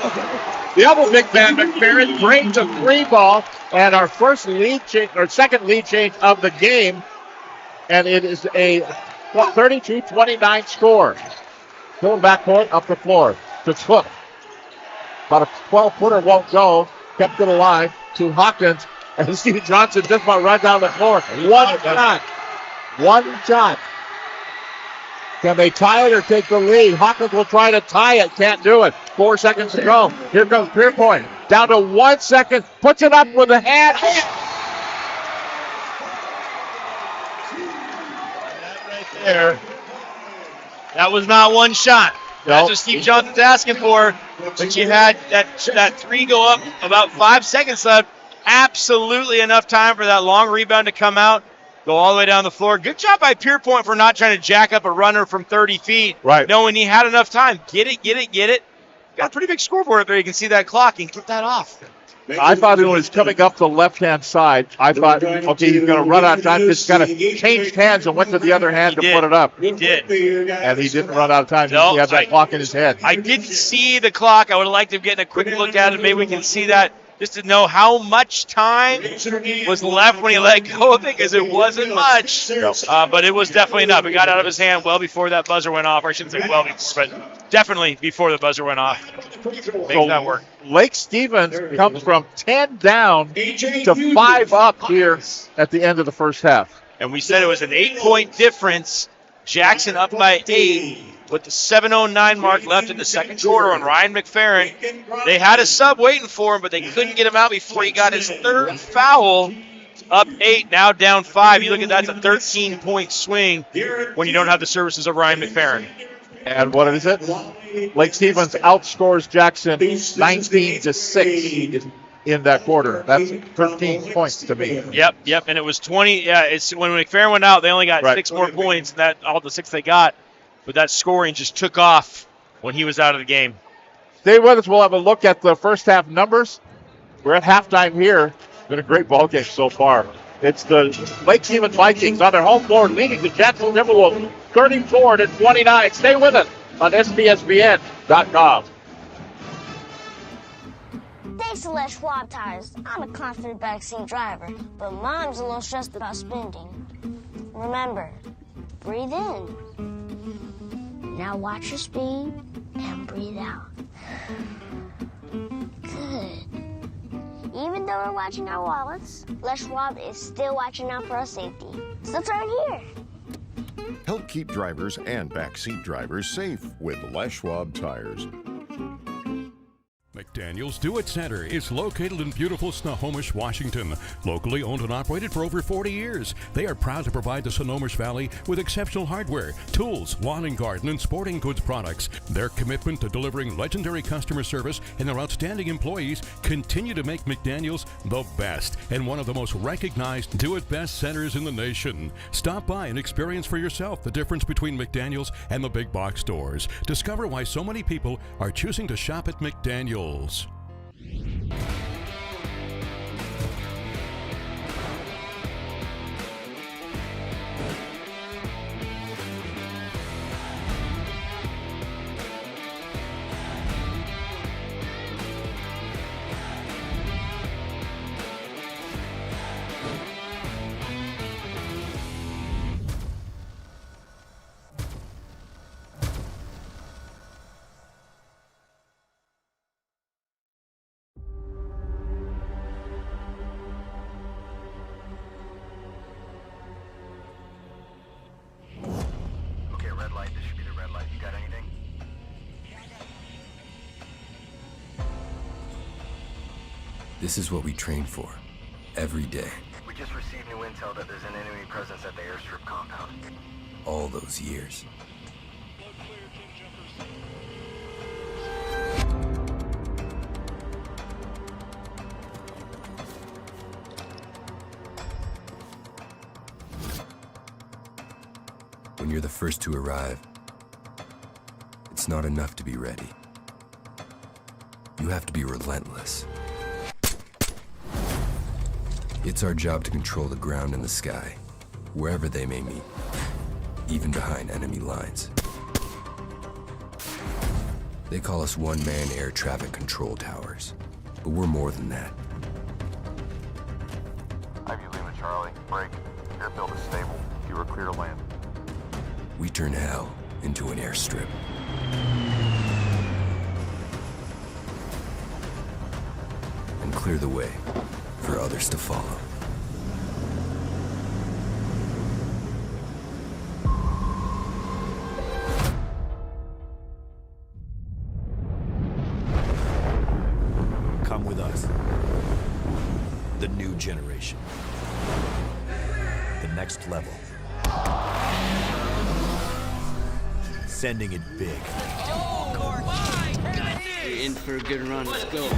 The other big man McFerrin brings a 3 ball, and our second lead change of the game, and it is a 32-29 score. Going backcourt up the floor to Cook. About a 12-footer won't go. Kept it alive to Hawkins, and Steve Johnson just about right down the floor. One shot. Can they tie it or take the lead? Hawkins will try to tie it. Can't do it. 4 seconds to go. Here comes Pierpoint. Down to 1 second. Puts it up with a hand. Right there. That was not one shot. That's what Steve Johnson's asking for. But you had that 3 go up, about 5 seconds left. Absolutely enough time for that long rebound to come out. Go all the way down the floor. Good job by Pierpoint for not trying to jack up a runner from 30 feet. Right. Knowing he had enough time. Get it. Got a pretty big scoreboard up there. You can see that clock. And get that off. I thought when he was coming up the left-hand side, I thought, okay, he's going to run out of time. Just kind of changed hands and went to the other hand to put it up. He did. And he didn't run out of time. No, he had that clock in his head. I didn't see the clock. I would have liked to get a quick look at it. Maybe we can see that just to know how much time was left when he let go of it, because it wasn't much. But it was definitely enough. It got out of his hand well before that buzzer went off. Or I shouldn't say well before, but definitely before the buzzer went off. Makes that work. Lake Stevens comes from 10 down to 5 up here at the end of the first half. And we said it was an 8-point difference. Jackson up by 8 with the 7:09 mark left in the second quarter on Ryan McFerrin. They had a sub waiting for him, but they couldn't get him out before he got his third foul. Up 8, now down 5. You look at that, it's a 13-point swing when you don't have the services of Ryan McFerrin. And what is it? Lake Stevens outscores Jackson 19-6 in that quarter. That's 13 points to me. Yep. And it was 20. Yeah, it's when McFerrin went out, they only got 6 more points. That all the 6 they got. But that scoring just took off when he was out of the game. Stay with us. We'll have a look at the first half numbers. We're at halftime here. It's been a great ball game so far. It's the Lake Stevens Vikings on their home floor leading the Jackson Timberwolves 34-29. Stay with us on STSPN.com. Thanks to Les Schwab Tires, I'm a confident backseat driver, but Mom's a little stressed about spending. Remember, breathe in. Now watch your speed and breathe out. Good. Even though we're watching our wallets, Les Schwab is still watching out for our safety. So turn here. Help keep drivers and backseat drivers safe with Les Schwab Tires. McDaniel's Do It Center is located in beautiful Snohomish, Washington. Locally owned and operated for over 40 years, they are proud to provide the Snohomish Valley with exceptional hardware, tools, lawn and garden, and sporting goods products. Their commitment to delivering legendary customer service and their outstanding employees continue to make McDaniel's the best and one of the most recognized Do It Best centers in the nation. Stop by and experience for yourself the difference between McDaniel's and the big box stores. Discover why so many people are choosing to shop at McDaniel's. This is what we train for, every day. We just received new intel that there's an enemy presence at the airstrip compound. All those years. When you're the first to arrive, it's not enough to be ready. You have to be relentless. It's our job to control the ground and the sky, wherever they may meet, even behind enemy lines. They call us one-man air traffic control towers, but we're more than that. Ivy Lima Charlie, break. Airfield is stable. You are clear to land. We turn hell into an airstrip. And clear the way for others to follow. Come with us. The new generation. The next level. Sending it big. You're in for a good run. Let's go.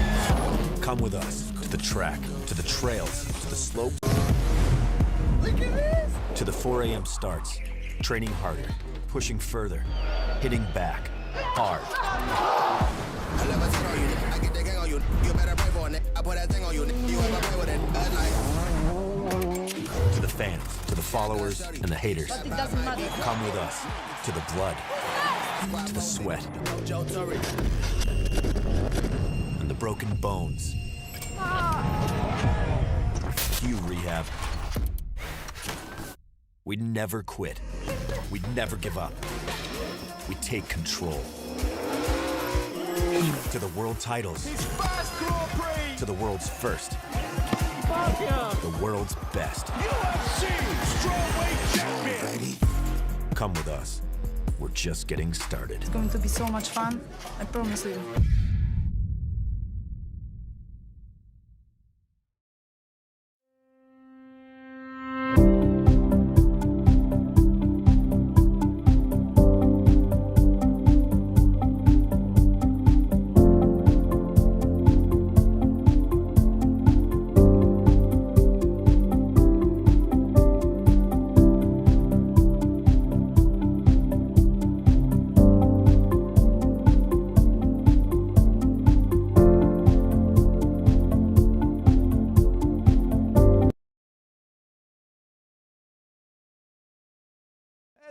Come with us to the track, to the trails, to the slopes. Look at this! To the 4 a.m. starts. Training harder, pushing further, hitting back, hard. To the fans, to the followers, and the haters. Come with us to the blood, to the sweat, and the broken bones. You rehab. We never quit. We never give up. We take control. To the world titles. To the world's first. The world's best. UFC strawweight champion. Come with us. We're just getting started. It's going to be so much fun. I promise you.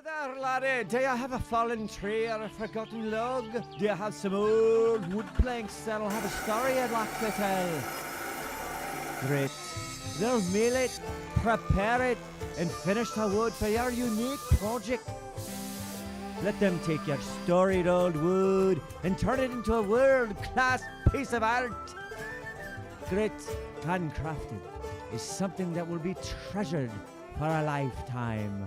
There, laddie, do you have a fallen tree or a forgotten log? Do you have some old wood planks that'll have a story I'd like to tell? Great. They'll mill it, prepare it, and finish the wood for your unique project. Let them take your storied old wood and turn it into a world-class piece of art. Grit, handcrafted, is something that will be treasured for a lifetime.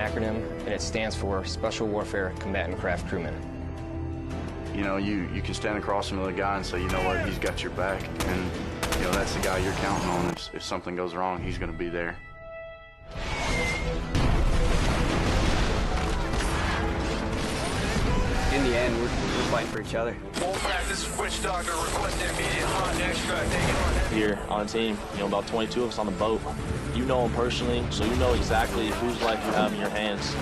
acronym, and it stands for Special Warfare Combatant Craft Crewman. You know, you can stand across from the guy and say, you know what, he's got your back, and you know that's the guy you're counting on. If something goes wrong, he's going to be there. In the end, we're fighting for each other. This is Witch Doctor requesting immediate hot extract. Here on the team, you know, about 22 of us on the boat. You know them personally, so you know exactly whose life you have in your hands.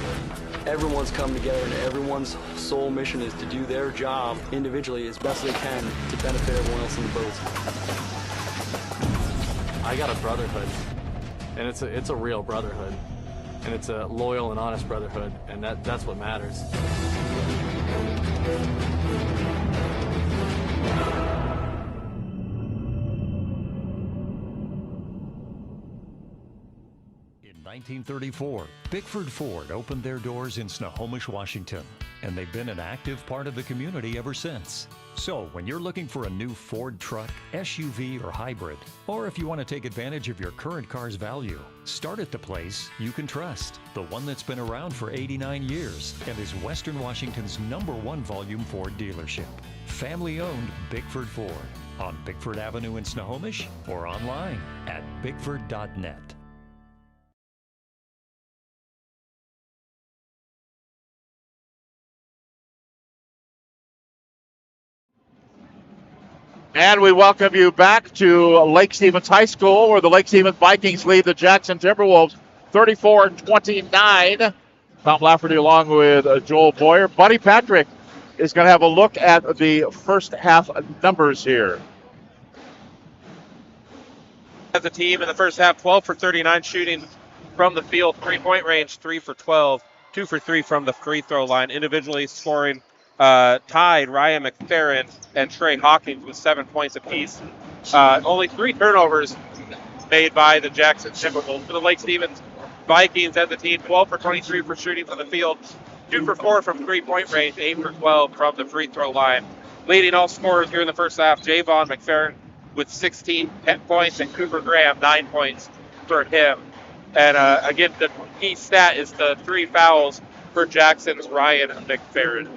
Everyone's come together, and everyone's sole mission is to do their job individually as best they can to benefit everyone else in the boats. I got a brotherhood, and it's a real brotherhood, and it's a loyal and honest brotherhood, and that's what matters. In 1934, Bickford Ford opened their doors in Snohomish, Washington, and they've been an active part of the community ever since. So when you're looking for a new Ford truck, SUV, or hybrid, or if you want to take advantage of your current car's value, start at the place you can trust, the one that's been around for 89 years and is Western Washington's #1 volume Ford dealership. Family-owned Bickford Ford on Bickford Avenue in Snohomish or online at bickford.net. And we welcome you back to Lake Stevens High School, where the Lake Stevens Vikings lead the Jackson Timberwolves 34-29. Tom Lafferty along with Joel Boyer. Buddy Patrick is going to have a look at the first half numbers here. As a team in the first half, 12 for 39 shooting from the field, 3-point range, 3 for 12, 2 for 3 from the free throw line. Individually scoring tied Ryan McFerrin and Trey Hawkins with 7 points apiece. Only 3 turnovers made by the Jackson Timberwolves. For the Lake Stevens Vikings as a team, 12 for 23 for shooting from the field, 2 for 4 from 3-point range, 8 for 12 from the free throw line. Leading all scorers here in the first half, Javon McFerrin with 10 points, and Cooper Graham, 9 points for him. And again, the key stat is the 3 fouls for Jackson's Ryan McFerrin.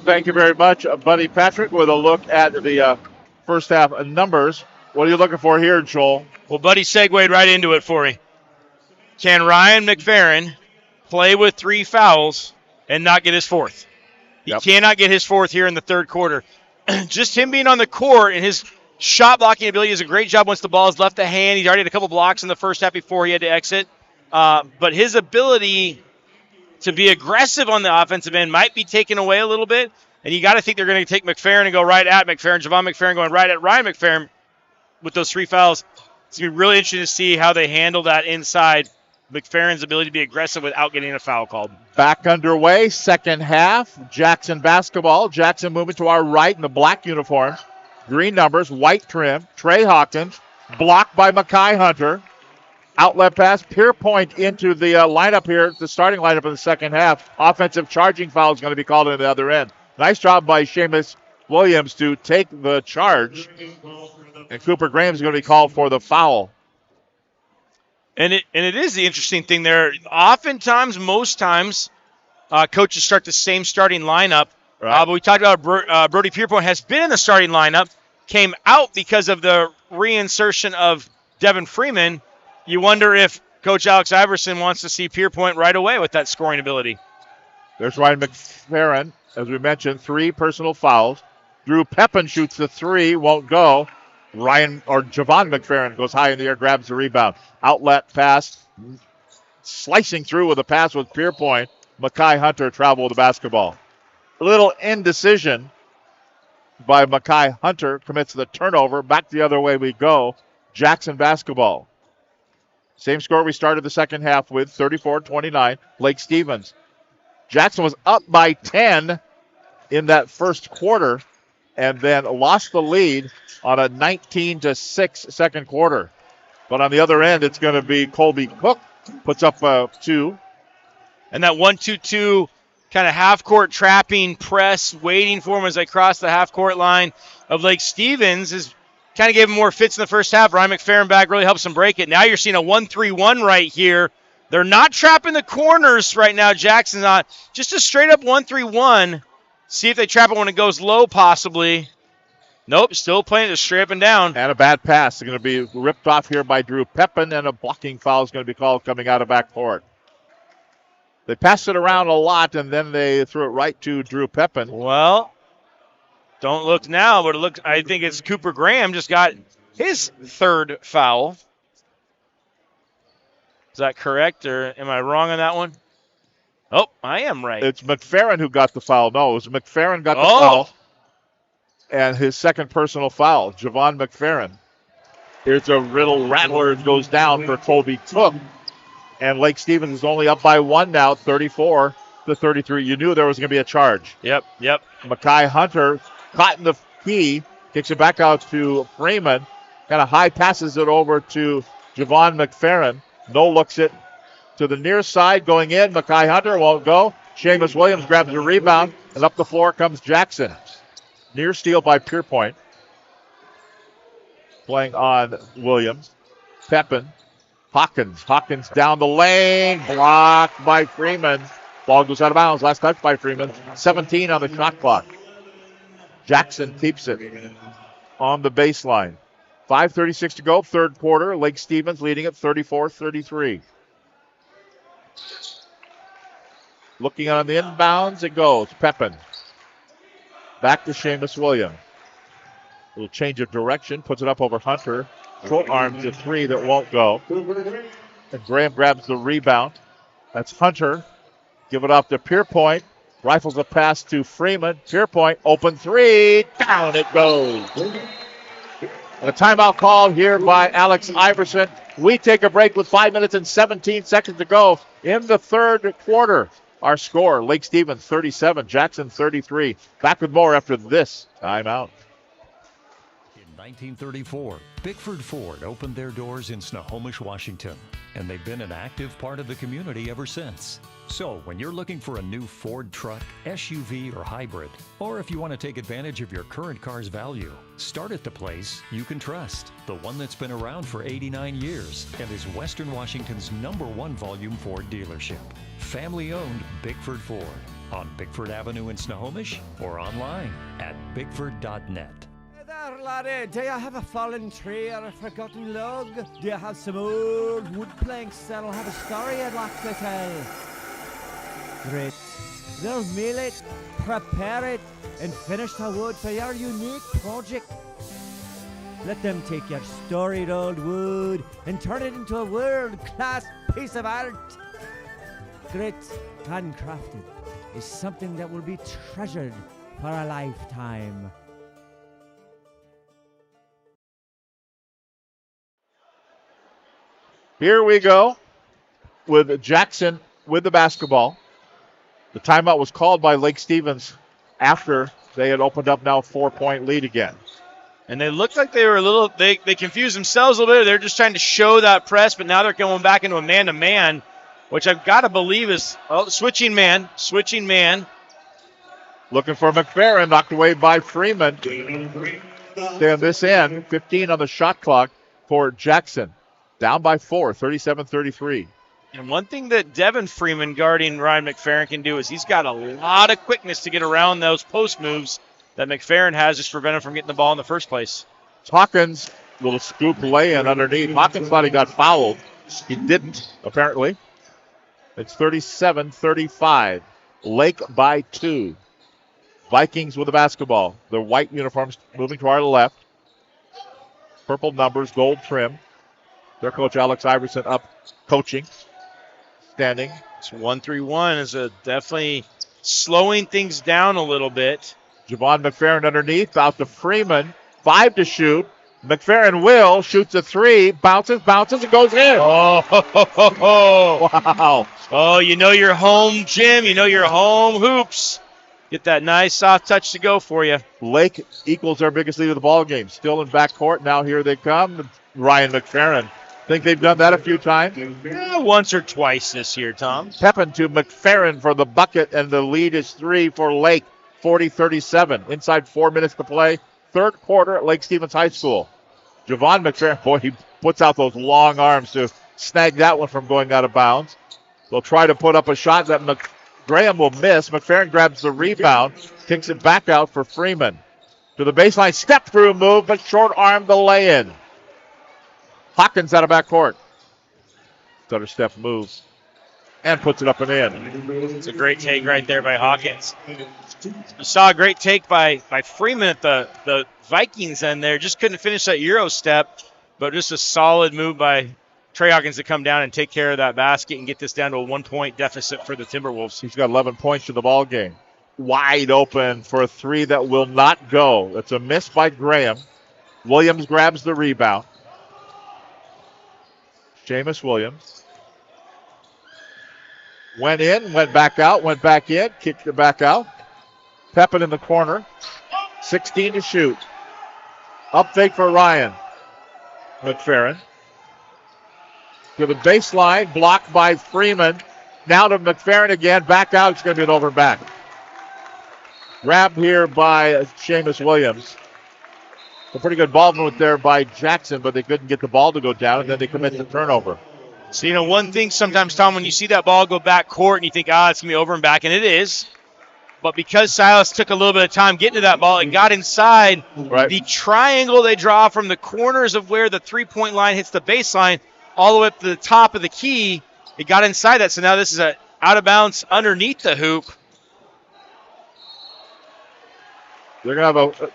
Thank you very much, Buddy Patrick, with a look at the first half numbers. What are you looking for here, Joel? Well, Buddy segued right into it for me. Can Ryan McFerrin play with 3 fouls and not get his 4th? He cannot get his 4th here in the third quarter. Just him being on the court and his shot blocking ability is a great job once the ball is left the hand. He's already had a couple blocks in the first half before he had to exit. But his ability to be aggressive on the offensive end might be taken away a little bit. And you got to think they're going to take McFerrin and go right at McFerrin. Javon McFerrin going right at Ryan McFerrin with those 3 fouls. It's going to be really interesting to see how they handle that inside. McFerrin's ability to be aggressive without getting a foul called. Back underway, second half. Jackson basketball. Jackson moving to our right in the black uniform. Green numbers, white trim. Trey Hawkins, blocked by Mekhi Hunter. Outlet pass, Pierpoint into the lineup here, the starting lineup in the second half. Offensive charging foul is going to be called on the other end. Nice job by Seamus Williams to take the charge. And Cooper Graham is going to be called for the foul. And it is the interesting thing there. Oftentimes, most times, coaches start the same starting lineup. Right. But we talked about Brody Pierpoint has been in the starting lineup, came out because of the reinsertion of Devin Freeman. You wonder if Coach Alex Iverson wants to see Pierpoint right away with that scoring ability. There's Ryan McFerrin, as we mentioned, 3 personal fouls. Drew Pepin shoots the 3, won't go. Javon McFerrin goes high in the air, grabs the rebound. Outlet pass, slicing through with a pass with Pierpoint. Mekhi Hunter travel with the basketball. A little indecision by Mekhi Hunter, commits the turnover. Back the other way we go. Jackson basketball. Same score we started the second half with, 34-29, Lake Stevens. Jackson was up by 10 in that first quarter and then lost the lead on a 19-6 second quarter. But on the other end, it's going to be Colby Cook, puts up 2. And that 1-2-2 kind of half-court trapping press, waiting for him as they cross the half-court line of Lake Stevens is kind of gave him more fits in the first half. Ryan McFerrin back really helps him break it. Now you're seeing a 1-3-1 right here They're not trapping the corners right now. Jackson's not. Just a straight up 1-3-1. See if they trap it when it goes low, possibly. Nope, still playing it straight up and down. And a bad pass. They're going to be ripped off here by Drew Pepin, and a blocking foul is going to be called coming out of backcourt. They passed it around a lot, and then they threw it right to Drew Pepin. Well, don't look now, but I think it's Cooper Graham just got his third foul. Is that correct, or am I wrong on that one? Oh, I am right. It's McFerrin who got the foul. No, it was McFerrin got the foul. And his second personal foul, Javon McFerrin. Here's a riddle rattler. It goes down for Colby Cook. And Lake Stevens is only up by one now, 34-33. You knew there was going to be a charge. Yep. Makai Hunter caught in the key, kicks it back out to Freeman. Kind of high passes it over to Javon McFerrin. No looks it to the near side going in. Makai Hunter won't go. Seamus Williams grabs the rebound, and up the floor comes Jackson. Near steal by Pierpoint. Playing on Williams. Pepin. Hawkins down the lane. Blocked by Freeman. Ball goes out of bounds. Last touch by Freeman. 17 on the shot clock. Jackson keeps it on the baseline. 5:36 to go, third quarter. Lake Stevens leading at 34-33. Looking on the inbounds, it goes. Pepin. Back to Seamus Williams. Little change of direction. Puts it up over Hunter. Short arms a three that won't go. And Graham grabs the rebound. That's Hunter. Give it off to Pierpoint. Rifles a pass to Freeman. Pierpoint, open three. Down it goes. And a timeout call here by Alex Iverson. We take a break with 5 minutes and 17 seconds to go in the third quarter. Our score, Lake Stevens 37, Jackson 33. Back with more after this timeout. In 1934, Bickford Ford opened their doors in Snohomish, Washington, and they've been an active part of the community ever since. So when you're looking for a new Ford truck, SUV, or hybrid, or if you want to take advantage of your current car's value, start at the place you can trust. The one that's been around for 89 years and is Western Washington's #1 volume Ford dealership. Family-owned Bickford Ford on Bickford Avenue in Snohomish or online at bickford.net. There, laddie, do you have a fallen tree or a forgotten log? Do you have some old wood planks that'll have a story I'd like to tell? Great. They'll mill it, prepare it, and finish the wood for your unique project. Let them take your storied old wood and turn it into a world-class piece of art. Grit, handcrafted, is something that will be treasured for a lifetime. Here we go with Jackson with the basketball. The timeout was called by Lake Stevens after they had opened up now a 4-point lead again. And they looked like they were they confused themselves a little bit. They're just trying to show that press, but now they're going back into a man-to-man, which I've got to believe is switching man. Looking for McFerrin, knocked away by Freeman. Stay on this end, 15 on the shot clock for Jackson. Down by 4, 37-33. And one thing that Devin Freeman guarding Ryan McFerrin can do is he's got a lot of quickness to get around those post moves that McFerrin has just to prevent him from getting the ball in the first place. Hawkins, little scoop lay-in underneath. Hawkins thought he got fouled. He didn't, apparently. It's 37-35. Lake by 2. Vikings with the basketball. The white uniforms moving to our left. Purple numbers, gold trim. Their coach, Alex Iverson, up coaching. Standing. It's 1-3-1 is definitely slowing things down a little bit. Javon McFerrin underneath, out to Freeman. 5 to shoot. McFerrin shoots a 3, bounces, and goes in. Oh, wow. Oh, you know you're home, Jim. You know you're home hoops. Get that nice soft touch to go for you. Lake equals their biggest lead of the ball game. Still in backcourt. Now here they come. Ryan McFerrin. Think they've done that a few times? Once or twice this year, Tom. Pepin to McFerrin for the bucket, and the lead is 3 for Lake, 40-37. Inside 4 minutes to play. Third quarter at Lake Stevens High School. Javon McFerrin, boy, he puts out those long arms to snag that one from going out of bounds. They'll try to put up a shot that Graham will miss. McFerrin grabs the rebound, kicks it back out for Freeman. To the baseline, step through move, but short arm the lay-in. Hawkins out of backcourt. Stutter step moves and puts it up and in. It's a great take right there by Hawkins. You saw a great take by Freeman at the Vikings end there. Just couldn't finish that Euro step, but just a solid move by Trey Hawkins to come down and take care of that basket and get this down to a 1-point deficit for the Timberwolves. He's got 11 points in the ball game. Wide open for a three that will not go. It's a miss by Graham. Williams grabs the rebound. Seamus Williams. Went in, went back out, went back in, kicked it back out. Pepin in the corner. 16 to shoot. Up fake for Ryan. McFerrin. To the baseline, blocked by Freeman. Now to McFerrin again, back out. It's going to be an over and back. Grabbed here by Seamus Williams. A pretty good ball movement there by Jackson, but they couldn't get the ball to go down, and then they commit the turnover. So, one thing sometimes, Tom, when you see that ball go back court and you think, it's going to be over and back, and it is. But because Silas took a little bit of time getting to that ball and got inside, the triangle they draw from the corners of where the three-point line hits the baseline all the way up to the top of the key, it got inside that. So now this is a out of bounds underneath the hoop. They're going to have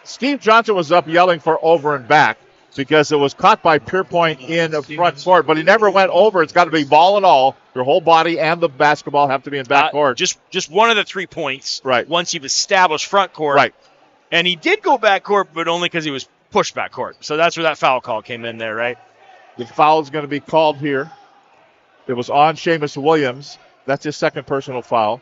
Steve Johnson was up yelling for over and back because it was caught by Pierpoint in the front court, but he never went over. It's got to be ball and all. Your whole body and the basketball have to be in back court. Just one of the 3 points. Right. Once you've established front court. Right. And he did go back court, but only because he was pushed back court. So that's where that foul call came in there, right? The foul is going to be called here. It was on Seamus Williams. That's his second personal foul.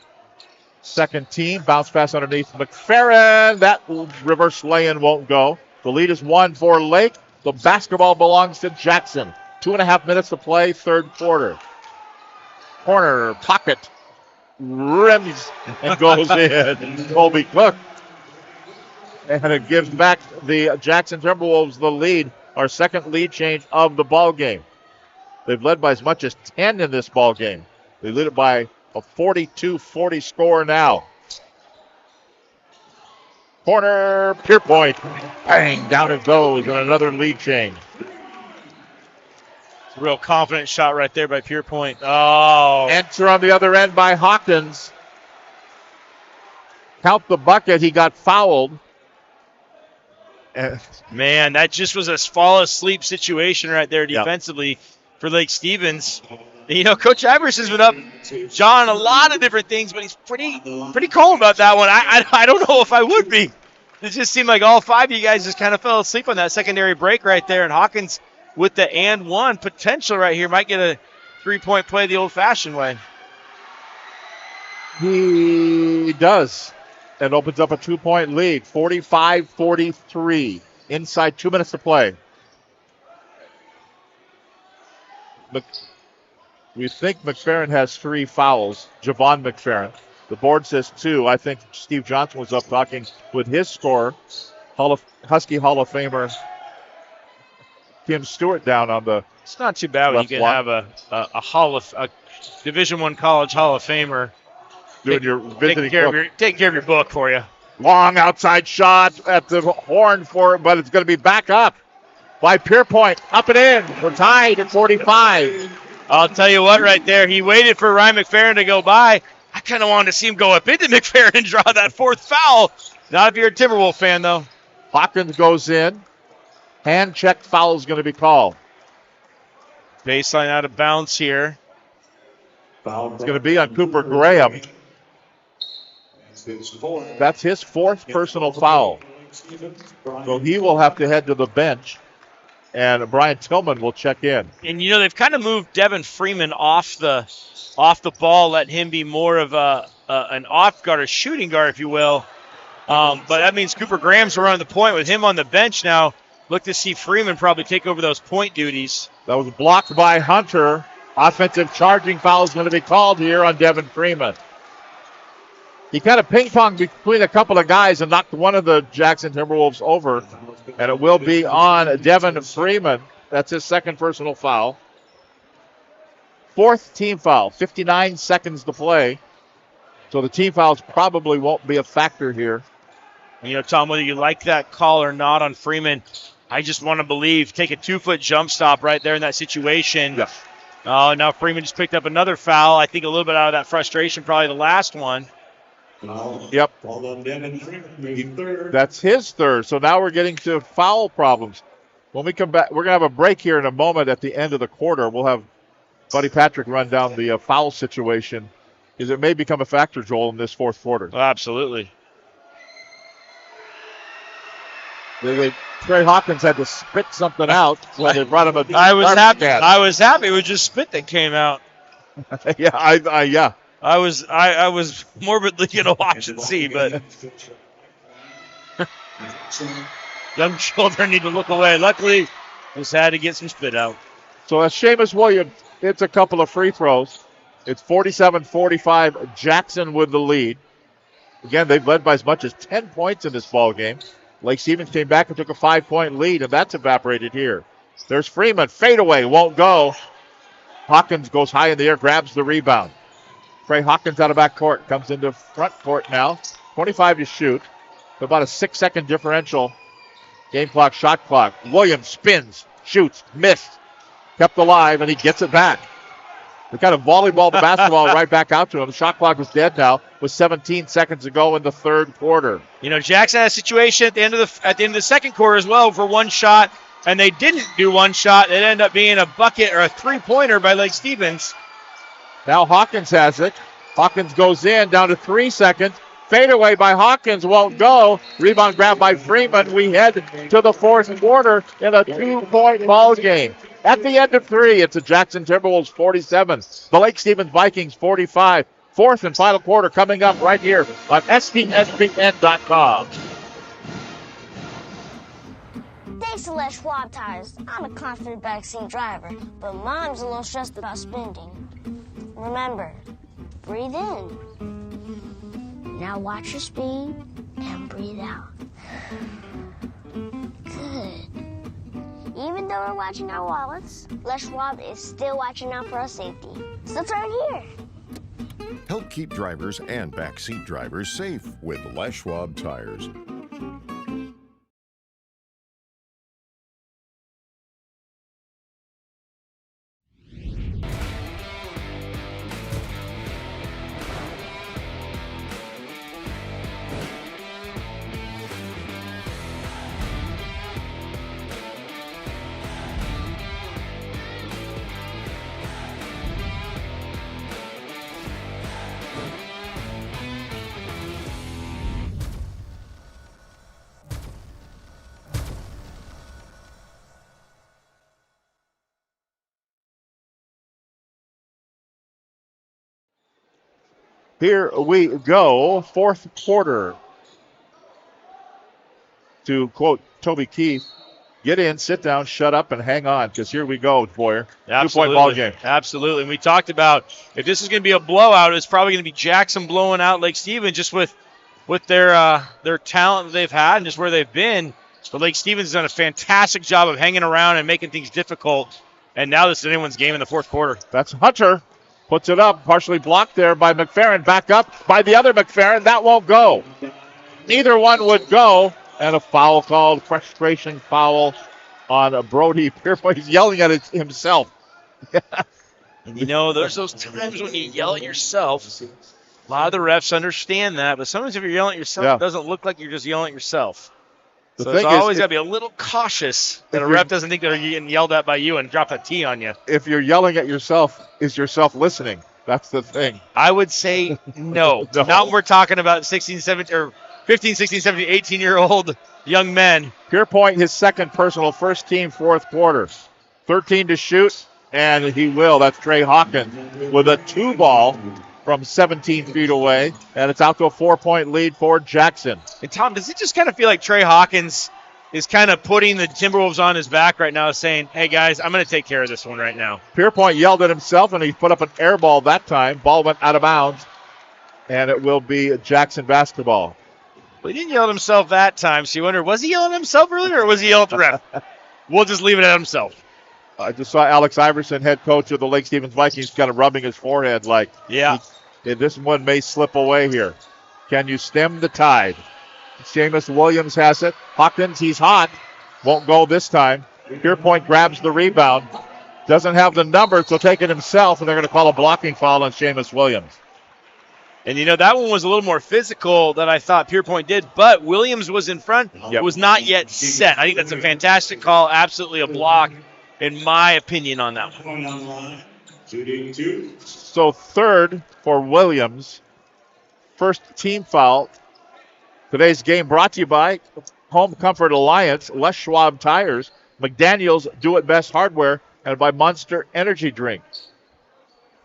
Second team, bounce pass underneath McFerrin. That reverse lay-in won't go. The lead is 1 for Lake. The basketball belongs to Jackson. 2.5 minutes to play, third quarter. Corner, pocket, rims, and goes in. Colby Cook. And it gives back the Jackson Timberwolves the lead, our second lead change of the ball game. They've led by as much as 10 in this ball game. They lead it by a 42-40 score now. Corner, Pierpoint. Bang, down it goes, and another lead change. It's a real confident shot right there by Pierpoint. Oh. Enter on the other end by Hawkins. Count the bucket. He got fouled. Man, that just was a fall asleep situation right there defensively for Lake Stevens. Coach Ivers has been up John a lot of different things, but he's pretty calm about that one. I don't know if I would be. It just seemed like all 5 of you guys just kind of fell asleep on that secondary break right there, and Hawkins with the and one potential right here might get a 3-point play the old-fashioned way. He does. And opens up a 2-point lead, 45-43. Inside 2 minutes to play. We think McFerrin has 3 fouls. Javon McFerrin. The board says 2. I think Steve Johnson was up talking with his scorer, Husky Hall of Famer Tim Stewart down on the. It's not too bad when you can have a Division I college Hall of Famer doing your visiting taking care of your book for you. Long outside shot at the horn for it, but it's going to be back up by Pierpoint. Up and in. We're tied at 45. I'll tell you what right there. He waited for Ryan McFerrin to go by. I kind of wanted to see him go up into McFerrin and draw that 4th foul. Not if you're a Timberwolf fan, though. Hawkins goes in. Hand check foul is going to be called. Baseline out of bounds here. It's going to be on Cooper Graham. That's his 4th personal foul. So he will have to head to the bench, and Brian Tillman will check in. And they've kind of moved Devin Freeman off the ball, let him be more of an off guard, a shooting guard, if you will. But that means Cooper Graham's around the point with him on the bench now. Look to see Freeman probably take over those point duties. That was blocked by Hunter. Offensive charging foul is going to be called here on Devin Freeman. He kind of ping-ponged between a couple of guys and knocked one of the Jackson Timberwolves over. And it will be on Devin Freeman. That's his 2nd personal foul. fourth team foul. 59 seconds to play. So the team fouls probably won't be a factor here. You know, Tom, whether you like that call or not on Freeman, I just want to believe. Take a 2-foot jump stop right there in that situation. Yeah. Oh, now Freeman just picked up another foul. I think a little bit out of that frustration, probably the last one. Yep. That's his third. So now we're getting to foul problems. When we come back, we're going to have a break here in a moment at the end of the quarter. We'll have Buddy Patrick run down the foul situation, because it may become a factor, Joel, in this fourth quarter. Oh, absolutely. Trey Hawkins had to spit something out when they brought him a I was happy. can. I was happy it was just spit that came out. Yeah, I was morbidly gonna watch and see, but young children need to look away. Luckily, just had to get some spit out. So as Seamus Williams hits a couple of free throws, it's 47-45. Jackson with the lead. Again, they've led by as much as 10 points in this ball game. Lake Stevens came back and took a 5-point lead, and that's evaporated here. There's Freeman. Fadeaway won't go. Hawkins goes high in the air, grabs the rebound. Trey Hawkins out of back court. Comes into front court now. 25 to shoot. About a 6-second differential. Game clock, shot clock. Williams spins, shoots, missed. Kept alive, and he gets it back. We kind of volleyball the basketball right back out to him. The shot clock was dead now with 17 seconds to go in the third quarter. You know, Jackson had a situation at the end of the second quarter as well for one shot, and they didn't do one shot. It ended up being a bucket or a three-pointer by Lake Stevens. Now Hawkins has it. Hawkins goes in, down to 3 seconds. Fadeaway by Hawkins won't go. Rebound grab by Freeman. We head to the fourth quarter in a 2-point ball game. At the end of 3, it's the Jackson Timberwolves 47, the Lake Stevens Vikings 45. Fourth and final quarter coming up right here on STSPN.com. Thanks to Les Schwab Tires, I'm a confident backseat driver, but Mom's a little stressed about spending. Remember, breathe in. Now watch your speed and breathe out. Good. Even though we're watching our wallets, Les Schwab is still watching out for our safety. So turn here. Help keep drivers and backseat drivers safe with Les Schwab tires. Here we go, fourth quarter. To quote Toby Keith, get in, sit down, shut up, and hang on, because here we go, Boyer. Absolutely. 2-point ball game. Absolutely. And we talked about if this is going to be a blowout, it's probably going to be Jackson blowing out Lake Stevens just with their talent that they've had and just where they've been. But Lake Stevens has done a fantastic job of hanging around and making things difficult. And now this is anyone's game in the fourth quarter. That's Hunter. Puts it up, partially blocked there by McFerrin. Back up by the other McFerrin. That won't go. Neither one would go. And a foul called, frustration foul on Brody Pierpoint. He's yelling at it himself. And you know, there's those times when you yell at yourself. A lot of the refs understand that, but sometimes if you're yelling at yourself, it doesn't look like you're just yelling at yourself. So it's always got to be a little cautious that a ref doesn't think they're getting yelled at by you and drop a T on you. If you're yelling at yourself, is yourself listening? That's the thing. I would say no. Not when we're talking about 16, 17, or 15, 16, 17, 18-year-old young men. Pierpoint, his second personal, first team, fourth quarter. 13 to shoot, and he will. That's Trey Hawkins with a 2-ball from 17 feet away, and it's out to a 4-point lead for Jackson. And Tom, does it just kind of feel like Trey Hawkins is kind of putting the Timberwolves on his back right now, saying, hey, guys, I'm going to take care of this one right now? Pierpoint yelled at himself, and he put up an air ball that time. Ball went out of bounds, and it will be Jackson basketball. Well, he didn't yell at himself that time, so you wonder, was he yelling at himself earlier, or was he yelling at the ref? We'll just leave it at himself. I just saw Alex Iverson, head coach of the Lake Stevens Vikings, kind of rubbing his forehead like, this one may slip away here. Can you stem the tide? Seamus Williams has it. Hawkins, he's hot. Won't go this time. Pierpoint grabs the rebound. Doesn't have the number, so take it himself, and they're going to call a blocking foul on Seamus Williams. And, that one was a little more physical than I thought Pierpoint did, but Williams was in front. It was not yet set. I think that's a fantastic call, absolutely a block, in my opinion, on that one. So third for Williams. First team foul. Today's game brought to you by Home Comfort Alliance, Les Schwab Tires, McDaniels Do It Best Hardware, and by Monster Energy Drink.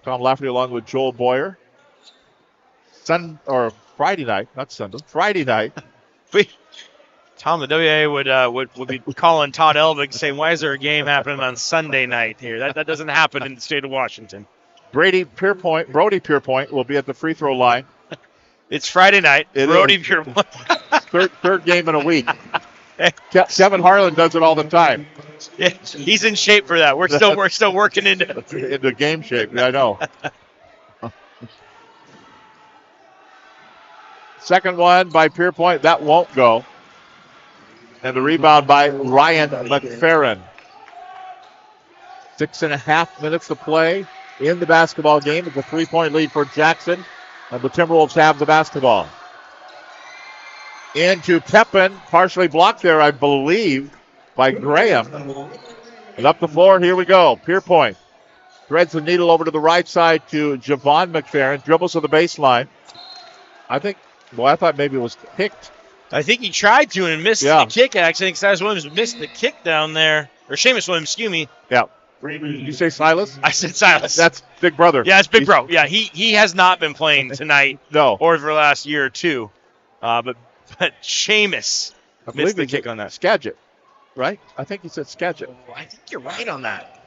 Tom Lafferty along with Joel Boyer. Friday night, not Sunday, Friday night. Tom, the WA would be calling Todd Elvig saying, why is there a game happening on Sunday night here? That doesn't happen in the state of Washington. Brody Pierpoint will be at the free throw line. It's Friday night. Brody Pierpoint. third game in a week. Kevin Harlan does it all the time. Yeah, he's in shape for that. We're still working into game shape. Yeah, I know. Second one by Pierpoint. That won't go. And the rebound by Ryan McFerrin. 6.5 minutes to play in the basketball game. It's a 3-point lead for Jackson. And the Timberwolves have the basketball. Into Pepin. Partially blocked there, I believe, by Graham. And up the floor, here we go. Pierpoint threads the needle over to the right side to Javon McFerrin. Dribbles to the baseline. I thought maybe it was kicked. I think he tried to and missed the kick. Actually, I think Silas Williams missed the kick down there. Or Seamus Williams, excuse me. Yeah. Did you say Silas? I said Silas. That's Big Brother. Yeah, it's Big Bro. Yeah, he has not been playing tonight. No. Or for the last year or two. But Seamus missed the kick on that. Skagit, right? I think he said Skagit. Oh, I think you're right on that.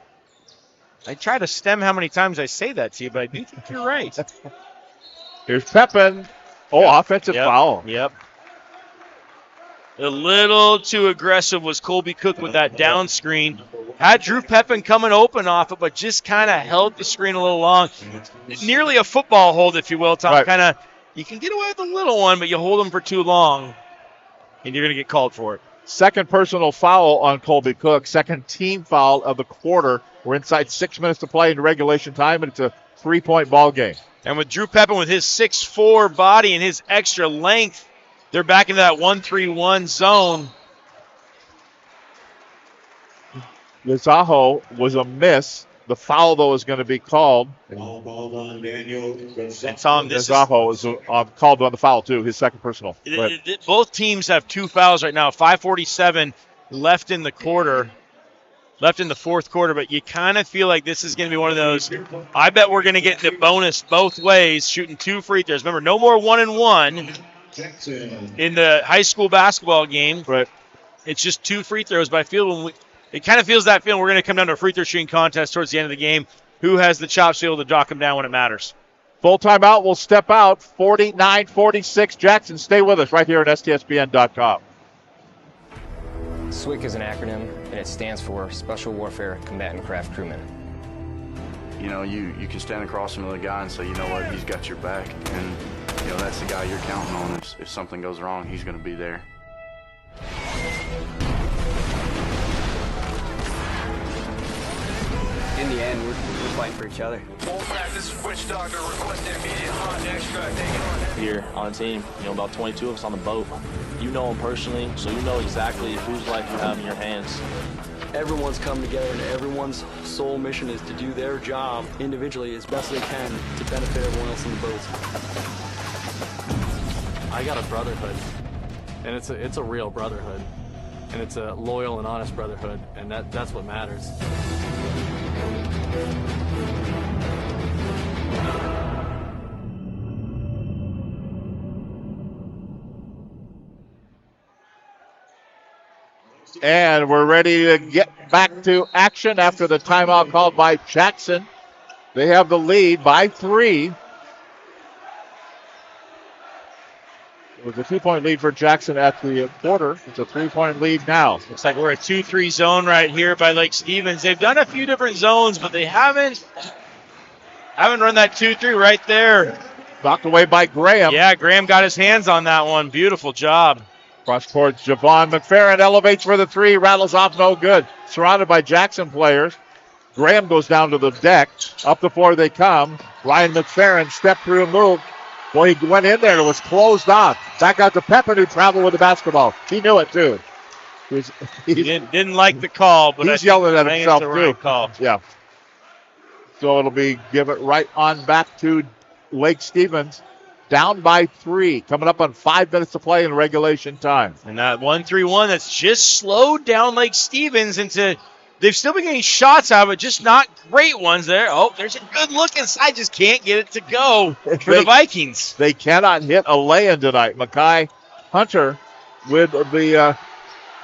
I try to stem how many times I say that to you, but I do think you're right. Here's Pepin. Offensive foul. Yep. A little too aggressive was Colby Cook with that down screen. Had Drew Pepin coming open off it, but just kind of held the screen a little long. Nearly a football hold, if you will, Tom. Right. You can get away with a little one, but you hold them for too long, and you're going to get called for it. Second personal foul on Colby Cook. Second team foul of the quarter. We're inside 6 minutes to play in regulation time, and it's a 3-point ball game. And with Drew Pepin with his 6'4" body and his extra length, they're back into that 1-3-1 zone. Lizajo was a miss. The foul, though, is going to be called. And Tom, Lizajo was called on the foul, too, his second personal. Both teams have 2 fouls right now. 5:47 left in the fourth quarter, but you kind of feel like this is going to be one of those. I bet we're going to get the bonus both ways, shooting 2 free throws. Remember, no more 1-and-1 in the high school basketball game. Right. It's just 2 free throws, but I feel it kind of feels that feeling we're going to come down to a free throw shooting contest towards the end of the game. Who has the chops to be able to knock them down when it matters? Full timeout will step out. 49-46 Jackson. Stay with us right here at STSPN.com. SWCC is an acronym, and it stands for Special Warfare Combatant Craft Crewman. You can stand across from the guy and say, you know what, he's got your back, and that's the guy you're counting on. If something goes wrong, he's going to be there. In the end, we're fighting for each other. This is Witch Doctor requesting immediate hot extract. Here on the team, about 22 of us on the boat. You know them personally, so you know exactly whose life you have in your hands. Everyone's come together, and everyone's sole mission is to do their job individually as best they can to benefit everyone else in the boat. I got a brotherhood, and it's a real brotherhood, and it's a loyal and honest brotherhood, and that's what matters. And we're ready to get back to action after the timeout called by Jackson. They have the lead by 3. It was a 2-point lead for Jackson at the quarter. It's a 3-point lead now. Looks like we're a 2-3 zone right here by Lake Stevens. They've done a few different zones, but they haven't run that 2-3 right there. Knocked away by Graham. Yeah, Graham got his hands on that one. Beautiful job. Cross court, Javon McFerrin elevates for the 3, rattles off, no good. Surrounded by Jackson players. Graham goes down to the deck. Up the floor they come. Ryan McFerrin stepped through and moved. Boy, he went in there and it was closed off. Back out to Pepin, who traveled with the basketball. He knew it, too. He didn't like the call, but he's yelling at think himself, it's the too. right call. Yeah. So it'll be give it right on back to Lake Stevens. Down by 3. Coming up on 5 minutes to play in regulation time. And that 1-3-1 that's just slowed down Lake Stevens into... They've still been getting shots out of it, just not great ones there. Oh, there's a good look inside. Just can't get it to go for the Vikings. They cannot hit a lay-in tonight. Mackay Hunter with the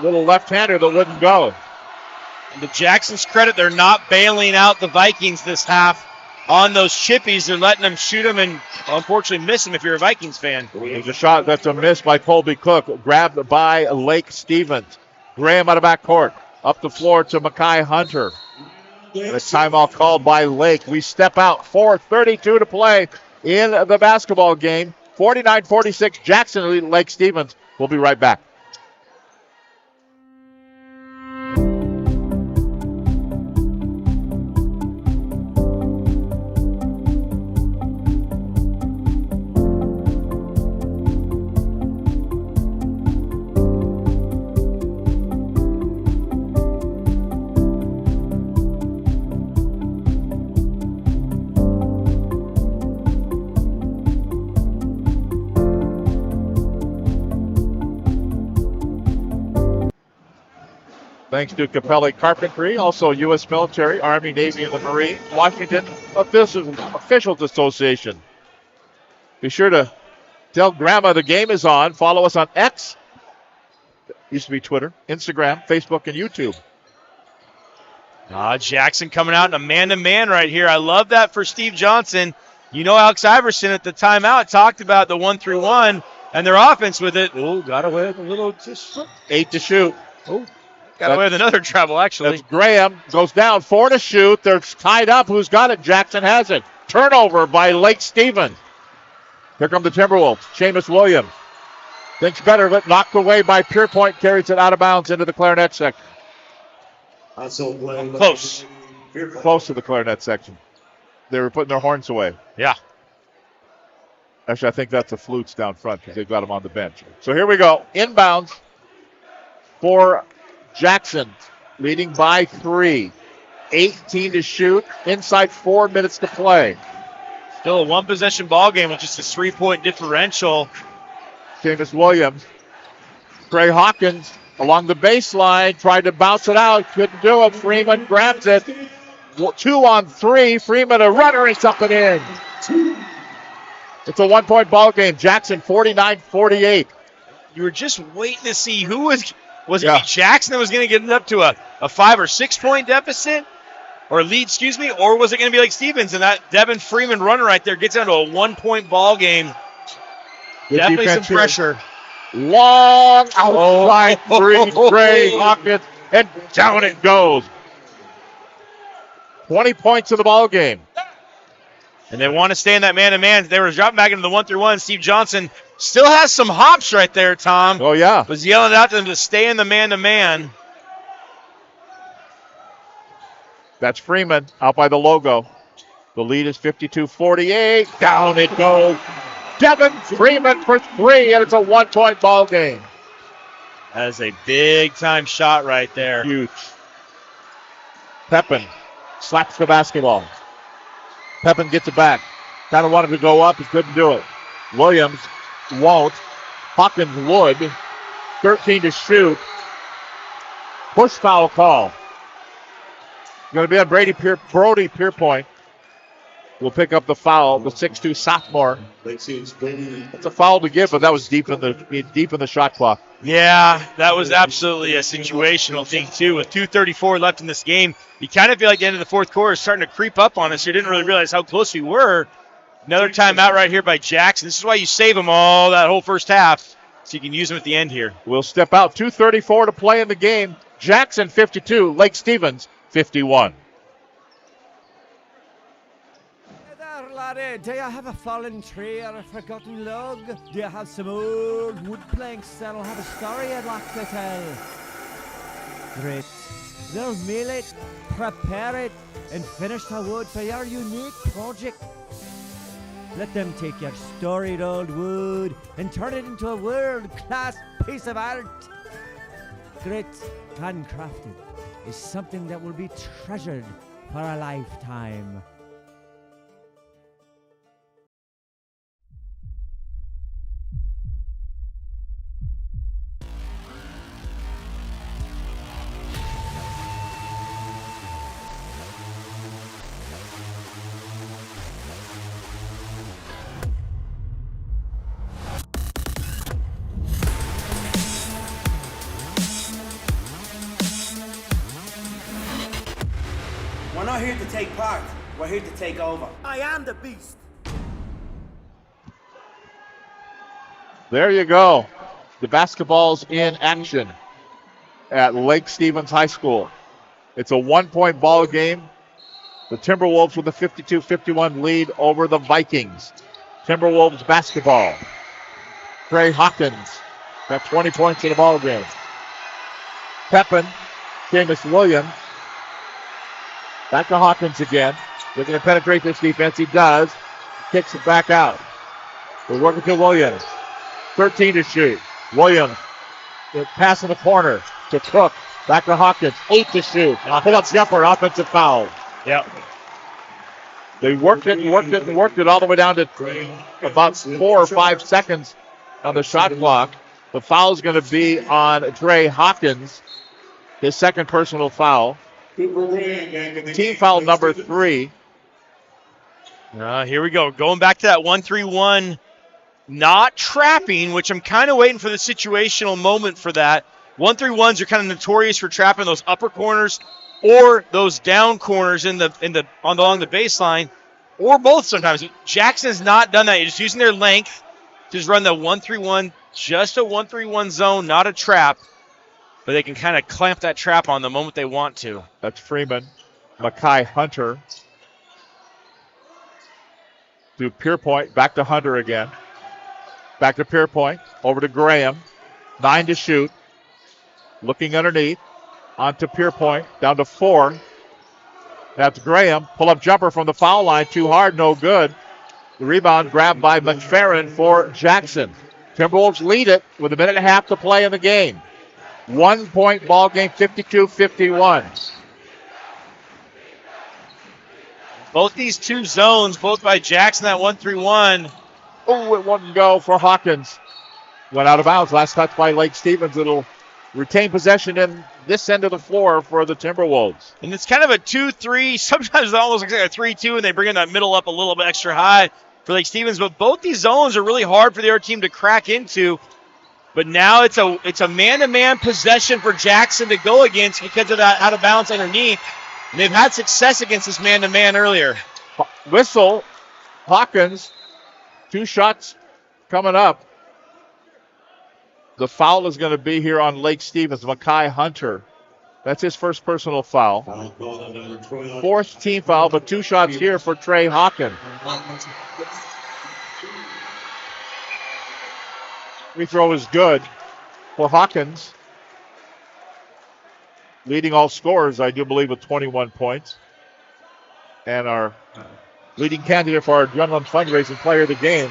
little left-hander that wouldn't go. And to Jackson's credit, they're not bailing out the Vikings this half on those chippies. They're letting them shoot them and unfortunately miss them if you're a Vikings fan. There's a shot that's a miss by Colby Cook. Grabbed by Lake Stevens. Graham out of back court. Up the floor to Mackay Hunter. And a timeout called by Lake. We step out. 4:32 to play in the basketball game. 49-46 Jackson leading Lake Stevens. We'll be right back. Thanks to Capelli Carpentry, also U.S. Military, Army, Navy, and the Marines, Washington Officials Association. Be sure to tell Grandma the game is on. Follow us on X, used to be Twitter, Instagram, Facebook, and YouTube. Jackson coming out in a man-to-man right here. I love that for Steve Johnson. You know, Alex Iverson at the timeout talked about the 1-3-1 and their offense with it. Oh, got away with a little just 8 to shoot. Oh. Got away with another travel, actually. That's Graham. Goes down. 4 to shoot. They're tied up. Who's got it? Jackson has it. Turnover by Lake Stevens. Here come the Timberwolves. Seamus Williams. Thinks better of it. Knocked away by Pierpoint. Carries it out of bounds into the clarinet section. Close. Close to the clarinet section. They were putting their horns away. Yeah. Actually, I think that's the flutes down front because they've got them on the bench. So here we go. Inbounds for Jackson, leading by 3. 18 to shoot. Inside 4 minutes to play. Still a one-possession ball game with just a 3-point differential. Seamus Williams. Trey Hawkins along the baseline. Tried to bounce it out. Couldn't do it. Freeman grabs it. 2 on 3. Freeman a runner and something in. It's a 1-point ball game. Jackson 49-48. You were just waiting to see who was it Jackson that was going to get it up to a 5 or 6 point deficit or lead, or was it going to be like Stevens and that Devin Freeman runner right there gets down to a 1-point ball game. Good Definitely some here. pressure. Long outside three, Trey Hawkins, and down it goes. 20 points in the ball game. And they want to stay in that man-to-man. They were dropping back into the 1-3-1. Steve Johnson still has some hops right there, Tom. Oh, yeah. Was yelling out to them to stay in the man-to-man. That's Freeman out by the logo. The lead is 52-48. Down it goes. Devin Freeman for 3, and it's a 1-point ball game. That is a big-time shot right there. Huge. Pepin slaps the basketball. Pepin gets it back. Kind of wanted to go up. He couldn't do it. Williams won't. Hawkins would. 13 to shoot. Push foul call. Going to be on Brody Pierpoint. Will pick up the foul. The 6'2" sophomore. That's a foul to give, but that was deep in the shot clock. Yeah, that was absolutely a situational thing too. With 2:34 left in this game, you kind of feel like the end of the fourth quarter is starting to creep up on us. You didn't really realize how close we were. Another timeout right here by Jackson. This is why you save them all that whole first half, so you can use them at the end here. We'll step out. 2:34 to play in the game. Jackson 52, Lake Stevens 51. There, laddie, do you have a fallen tree or a forgotten log? Do you have some old wood planks that'll have a story I'd like to tell? Great. They'll mill it, prepare it, and finish the wood for your unique project. Let them take your storied old wood and turn it into a world-class piece of art. Grit, handcrafted, is something that will be treasured for a lifetime. We're not here to take part. We're here to take over. I am the beast. There you go. The basketball's in action at Lake Stevens High School. It's a 1-point ball game. The Timberwolves with a 52-51 lead over the Vikings. Timberwolves basketball. Trey Hawkins got 20 points in the ball game. Pepin, Seamus Williams. Back to Hawkins again. Looking to penetrate this defense. He does. Kicks it back out. We're working to Williams. 13 to shoot. Williams pass in the corner to Cook. Back to Hawkins. 8 to shoot. Pull up jumper. Offensive foul. Yep. They worked it all the way down to about 4 or 5 seconds on the shot clock. The foul's going to be on Trey Hawkins. His second personal foul. Team foul number 3. Here we go. Going back to that 1-3-1, not trapping, which I'm kind of waiting for the situational moment for that. 1-3-1s are kind of notorious for trapping those upper corners or those down corners along the baseline, or both sometimes. Jackson has not done that. He's just using their length to just run the 1-3-1, just a 1-3-1 zone, not a trap. But they can kind of clamp that trap on the moment they want to. That's Freeman. Mackay Hunter. To Pierpoint. Back to Hunter again. Back to Pierpoint. Over to Graham. 9 to shoot. Looking underneath. On to Pierpoint. Down to 4. That's Graham. Pull-up jumper from the foul line. Too hard. No good. The rebound grabbed by McFerrin for Jackson. Timberwolves lead it with a minute and a half to play in the game. 1-point ball game, 52-51. Both these two zones, both by Jackson, that 1-3-1. Oh, it wouldn't go for Hawkins. Went out of bounds. Last touch by Lake Stevens. It'll retain possession in this end of the floor for the Timberwolves. And it's kind of a 2-3. Sometimes it almost looks like a 3-2, and they bring in that middle up a little bit extra high for Lake Stevens. But both these zones are really hard for the other team to crack into. But now it's a man-to-man possession for Jackson to go against because of that out of bounds underneath. And they've had success against this man-to-man earlier. Whistle. Hawkins. 2 shots coming up. The foul is going to be here on Lake Stevens. Mackay Hunter. That's his first personal foul. 4th team foul, but 2 shots here for Trey Hawkins. Free throw is good for Hawkins. Leading all scorers, I do believe, with 21 points. And our leading candidate for our Adrenaline Fundraising Player of the Game.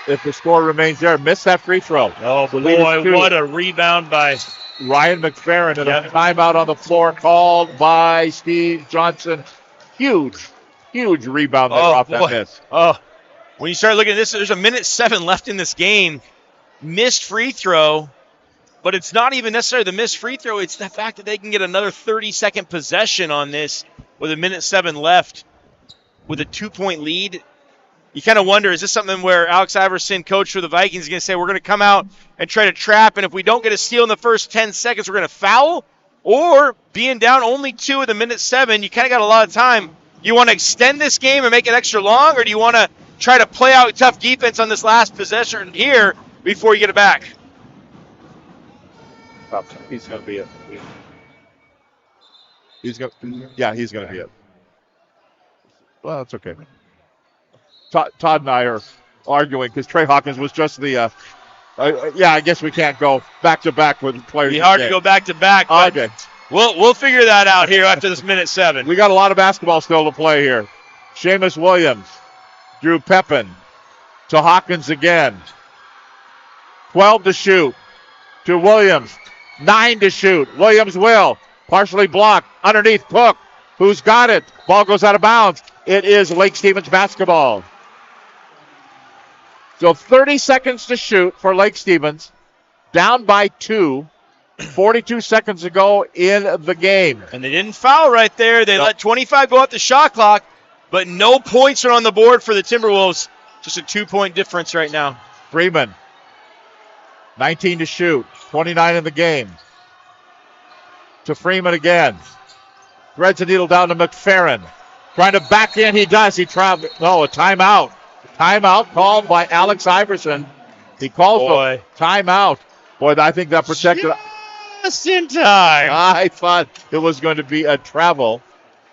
If the score remains there, missed that free throw. Oh, boy, what a rebound by Ryan McFerrin. And a timeout on the floor called by Steve Johnson. Huge rebound there off that miss. Oh, when you start looking at this, there's a 1:07 left in this game. Missed free throw, but it's not even necessarily the missed free throw. It's the fact that they can get another 30-second possession on this with a 1:07 left with a 2-point lead. You kind of wonder, is this something where Alex Iverson, coach for the Vikings, is going to say, we're going to come out and try to trap, and if we don't get a steal in the first 10 seconds, we're going to foul? Or being down only 2 at the 1:07, you kind of got a lot of time. You want to extend this game and make it extra long, or do you want to try to play out tough defense on this last possession here before you get it back? He's going to be it. He's going to be it. Well, that's okay. Todd and I are arguing because Trey Hawkins was just the. I guess we can't go back to back with players. It'd be hard to go back to back. Okay. We'll figure that out here after this minute 7. We got a lot of basketball still to play here. Seamus Williams, Drew Pepin to Hawkins again. 12 to shoot to Williams. 9 to shoot. Williams will. Partially blocked. Underneath Cook. Who's got it? Ball goes out of bounds. It is Lake Stevens basketball. So 30 seconds to shoot for Lake Stevens. Down by 2. 42 seconds to go in the game. And they didn't foul right there. They let 25 go out the shot clock, but no points are on the board for the Timberwolves. Just a 2-point difference right now. Freeman, 19 to shoot, 29 in the game. To Freeman again. Threads the needle down to McFerrin. Trying to back in, he does. He traveled. No, a timeout. Timeout called by Alex Iverson. He calls for timeout. Boy, I think that protected. Just in time. I thought it was going to be a travel.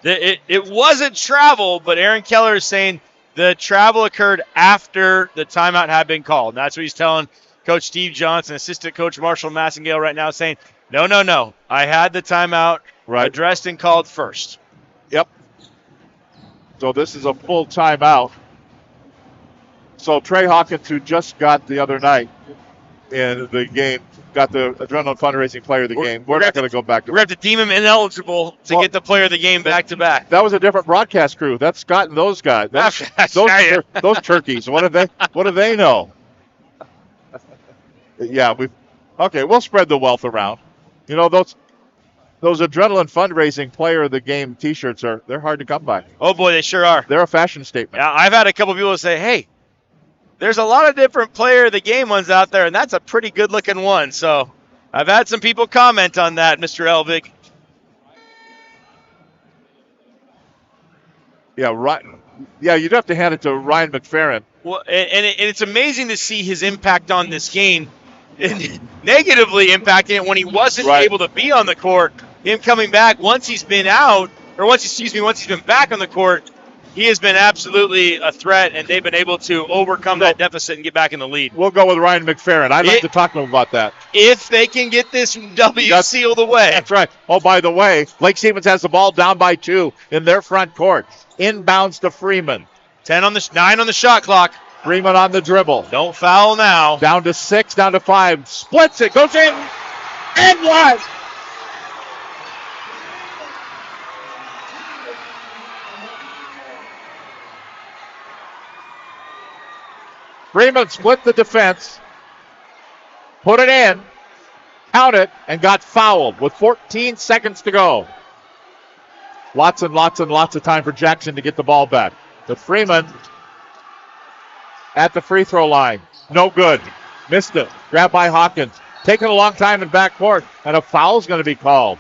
It wasn't travel, but Aaron Keller is saying the travel occurred after the timeout had been called. And that's what he's telling Coach Steve Johnson, assistant coach Marshall Massengale right now, saying, no. I had the timeout addressed and called first. Yep. So this is a full timeout. So Trey Hawkins, who just got the other night in the game, got the Adrenaline Fundraising Player of the game. We're not going to go back to. We're going to have to deem him ineligible to get the Player of the Game back to back. That was a different broadcast crew. That's Scott and those guys. Those turkeys. What do they know? Yeah, we'll spread the wealth around. You know, those Adrenaline Fundraising Player of the Game T-shirts they're hard to come by. Oh boy, they sure are. They're a fashion statement. Yeah, I've had a couple people say, "Hey, there's a lot of different Player of the Game ones out there, and that's a pretty good-looking one." So I've had some people comment on that, Mr. Elvig. Yeah, right. Yeah, you'd have to hand it to Ryan McFerrin. Well, and it's amazing to see his impact on this game, and negatively impacting it when he wasn't able to be on the court. Him coming back once he's been out, or once he's been back on the court, he has been absolutely a threat, and they've been able to overcome that deficit and get back in the lead. We'll go with Ryan McFerrin. I'd like to talk to him about that. If they can get this W sealed away. That's right. Oh, by the way, Lake Stevens has the ball down by 2 in their front court. Inbounds to Freeman. 9 on the shot clock. Freeman on the dribble. Don't foul now. Down to 6, down to 5. Splits it, goes in, and what? Freeman split the defense, put it in, count it, and got fouled with 14 seconds to go. Lots and lots and lots of time for Jackson to get the ball back. But Freeman at the free throw line. No good. Missed it. Grabbed by Hawkins. Taking a long time in backcourt, and a foul's going to be called.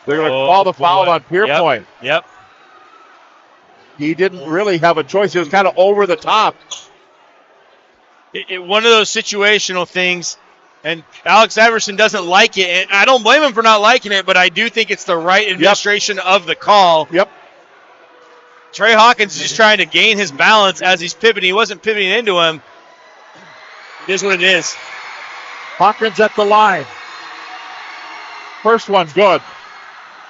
They're going to call the foul on Pierpoint. Yep. He didn't really have a choice. He was kind of over the top. One of those situational things, and Alex Iverson doesn't like it, and I don't blame him for not liking it, but I do think it's the right administration of the call. Yep. Trey Hawkins is just trying to gain his balance as he's pivoting. He wasn't pivoting into him. It is what it is. Hawkins at the line. First one good.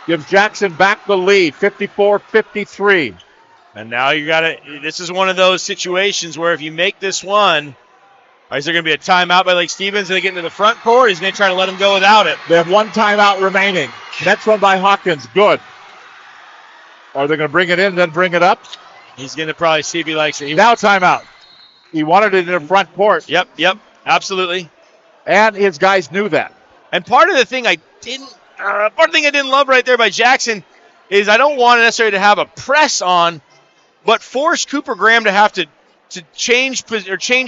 Gives Jackson back the lead, 54-53. And now you got it. This is one of those situations where if you make this one, is there going to be a timeout by Lake Stevens and they get into the front court? He's going to try to let him go without it. They have one timeout remaining. Next one by Hawkins. Good. Are they going to bring it in and then bring it up? He's going to probably see if he likes it. Now timeout. He wanted it in the front court. Yep, absolutely. And his guys knew that. And part of the thing I didn't love right there by Jackson is I don't want necessarily to have a press on, but force Cooper Graham to have to change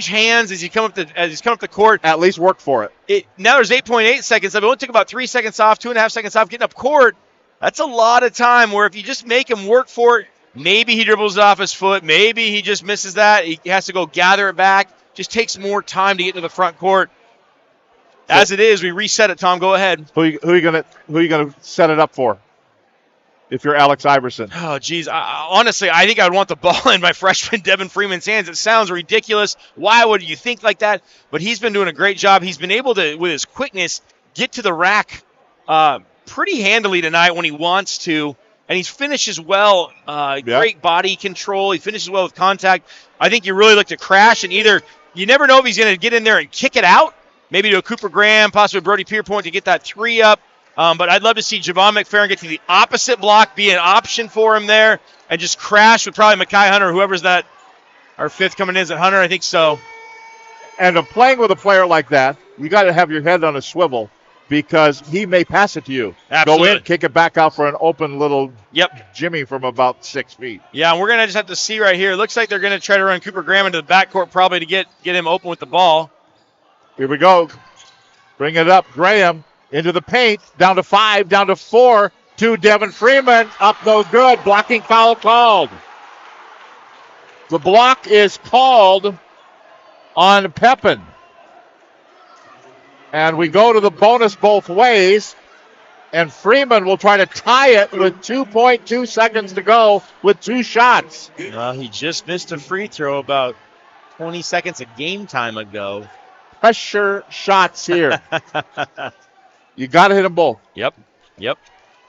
hands as he's come up the court. At least work for it. Now there's 8.8 seconds. It only took about 3 seconds off, 2.5 seconds off getting up court. That's a lot of time where if you just make him work for it, maybe he dribbles it off his foot. Maybe he just misses that. He has to go gather it back. Just takes more time to get to the front court. As it is, we reset it, Tom. Go ahead. Who you gonna set it up for? If you're Alex Iverson. Oh, geez. Honestly, I think I would want the ball in my freshman Devin Freeman's hands. It sounds ridiculous. Why would you think like that? But he's been doing a great job. He's been able to, with his quickness, get to the rack pretty handily tonight when he wants to. And he finishes well. Great body control. He finishes well with contact. I think you really look to crash, and either you never know if he's going to get in there and kick it out, maybe to a Cooper Graham, possibly Brody Pierpoint to get that 3 up. But I'd love to see Javon McFerrin get to the opposite block, be an option for him there, and just crash with probably Mekhi Hunter, whoever's that. Our fifth coming in, is it Hunter? I think so. And playing with a player like that, you got to have your head on a swivel because he may pass it to you. Absolutely. Go in, kick it back out for an open little Jimmy from about 6 feet. Yeah, and we're going to just have to see right here. It looks like they're going to try to run Cooper Graham into the backcourt probably to get him open with the ball. Here we go. Bring it up. Graham into the paint. Down to 5, down to 4. To Devin Freeman. Up no good. Blocking foul called. The block is called on Pepin. And we go to the bonus both ways. And Freeman will try to tie it with 2.2 seconds to go with 2 shots. Well, he just missed a free throw about 20 seconds of game time ago. Pressure shots here. You got to hit them both. Yep.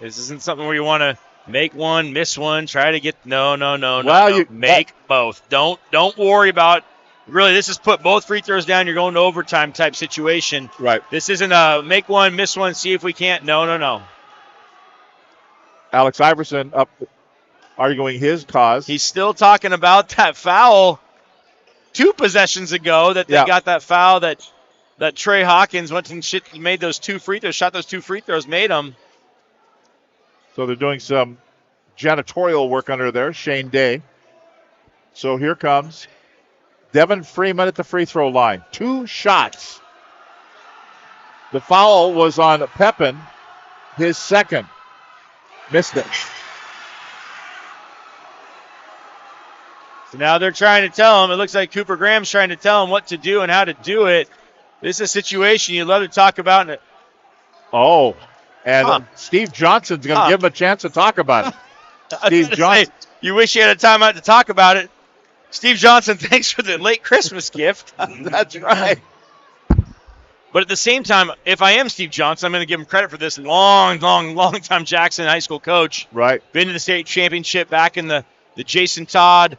This isn't something where you want to make one, miss one, try to get no. Well, make both. Don't worry about. Really, this is put both free throws down. You're going to overtime type situation. Right. This isn't a make one, miss one, see if we can't. No. Alex Iverson up arguing his cause. He's still talking about that foul 2 possessions ago that they got that foul that Trey Hawkins went and made those 2 free throws, shot those 2 free throws, made them. So they're doing some janitorial work under there, Shane Day. So here comes Devin Freeman at the free throw line. 2 shots. The foul was on Pepin, his second. Missed it. So now they're trying to tell him, it looks like Cooper Graham's trying to tell him what to do and how to do it. This is a situation you'd love to talk about. Steve Johnson's going to give him a chance to talk about it. Steve Johnson. You wish you had a timeout to talk about it. Steve Johnson, thanks for the late Christmas gift. That's right. But at the same time, if I am Steve Johnson, I'm going to give him credit for this long time Jackson high school coach. Right. Been to the state championship back in the Jason Todd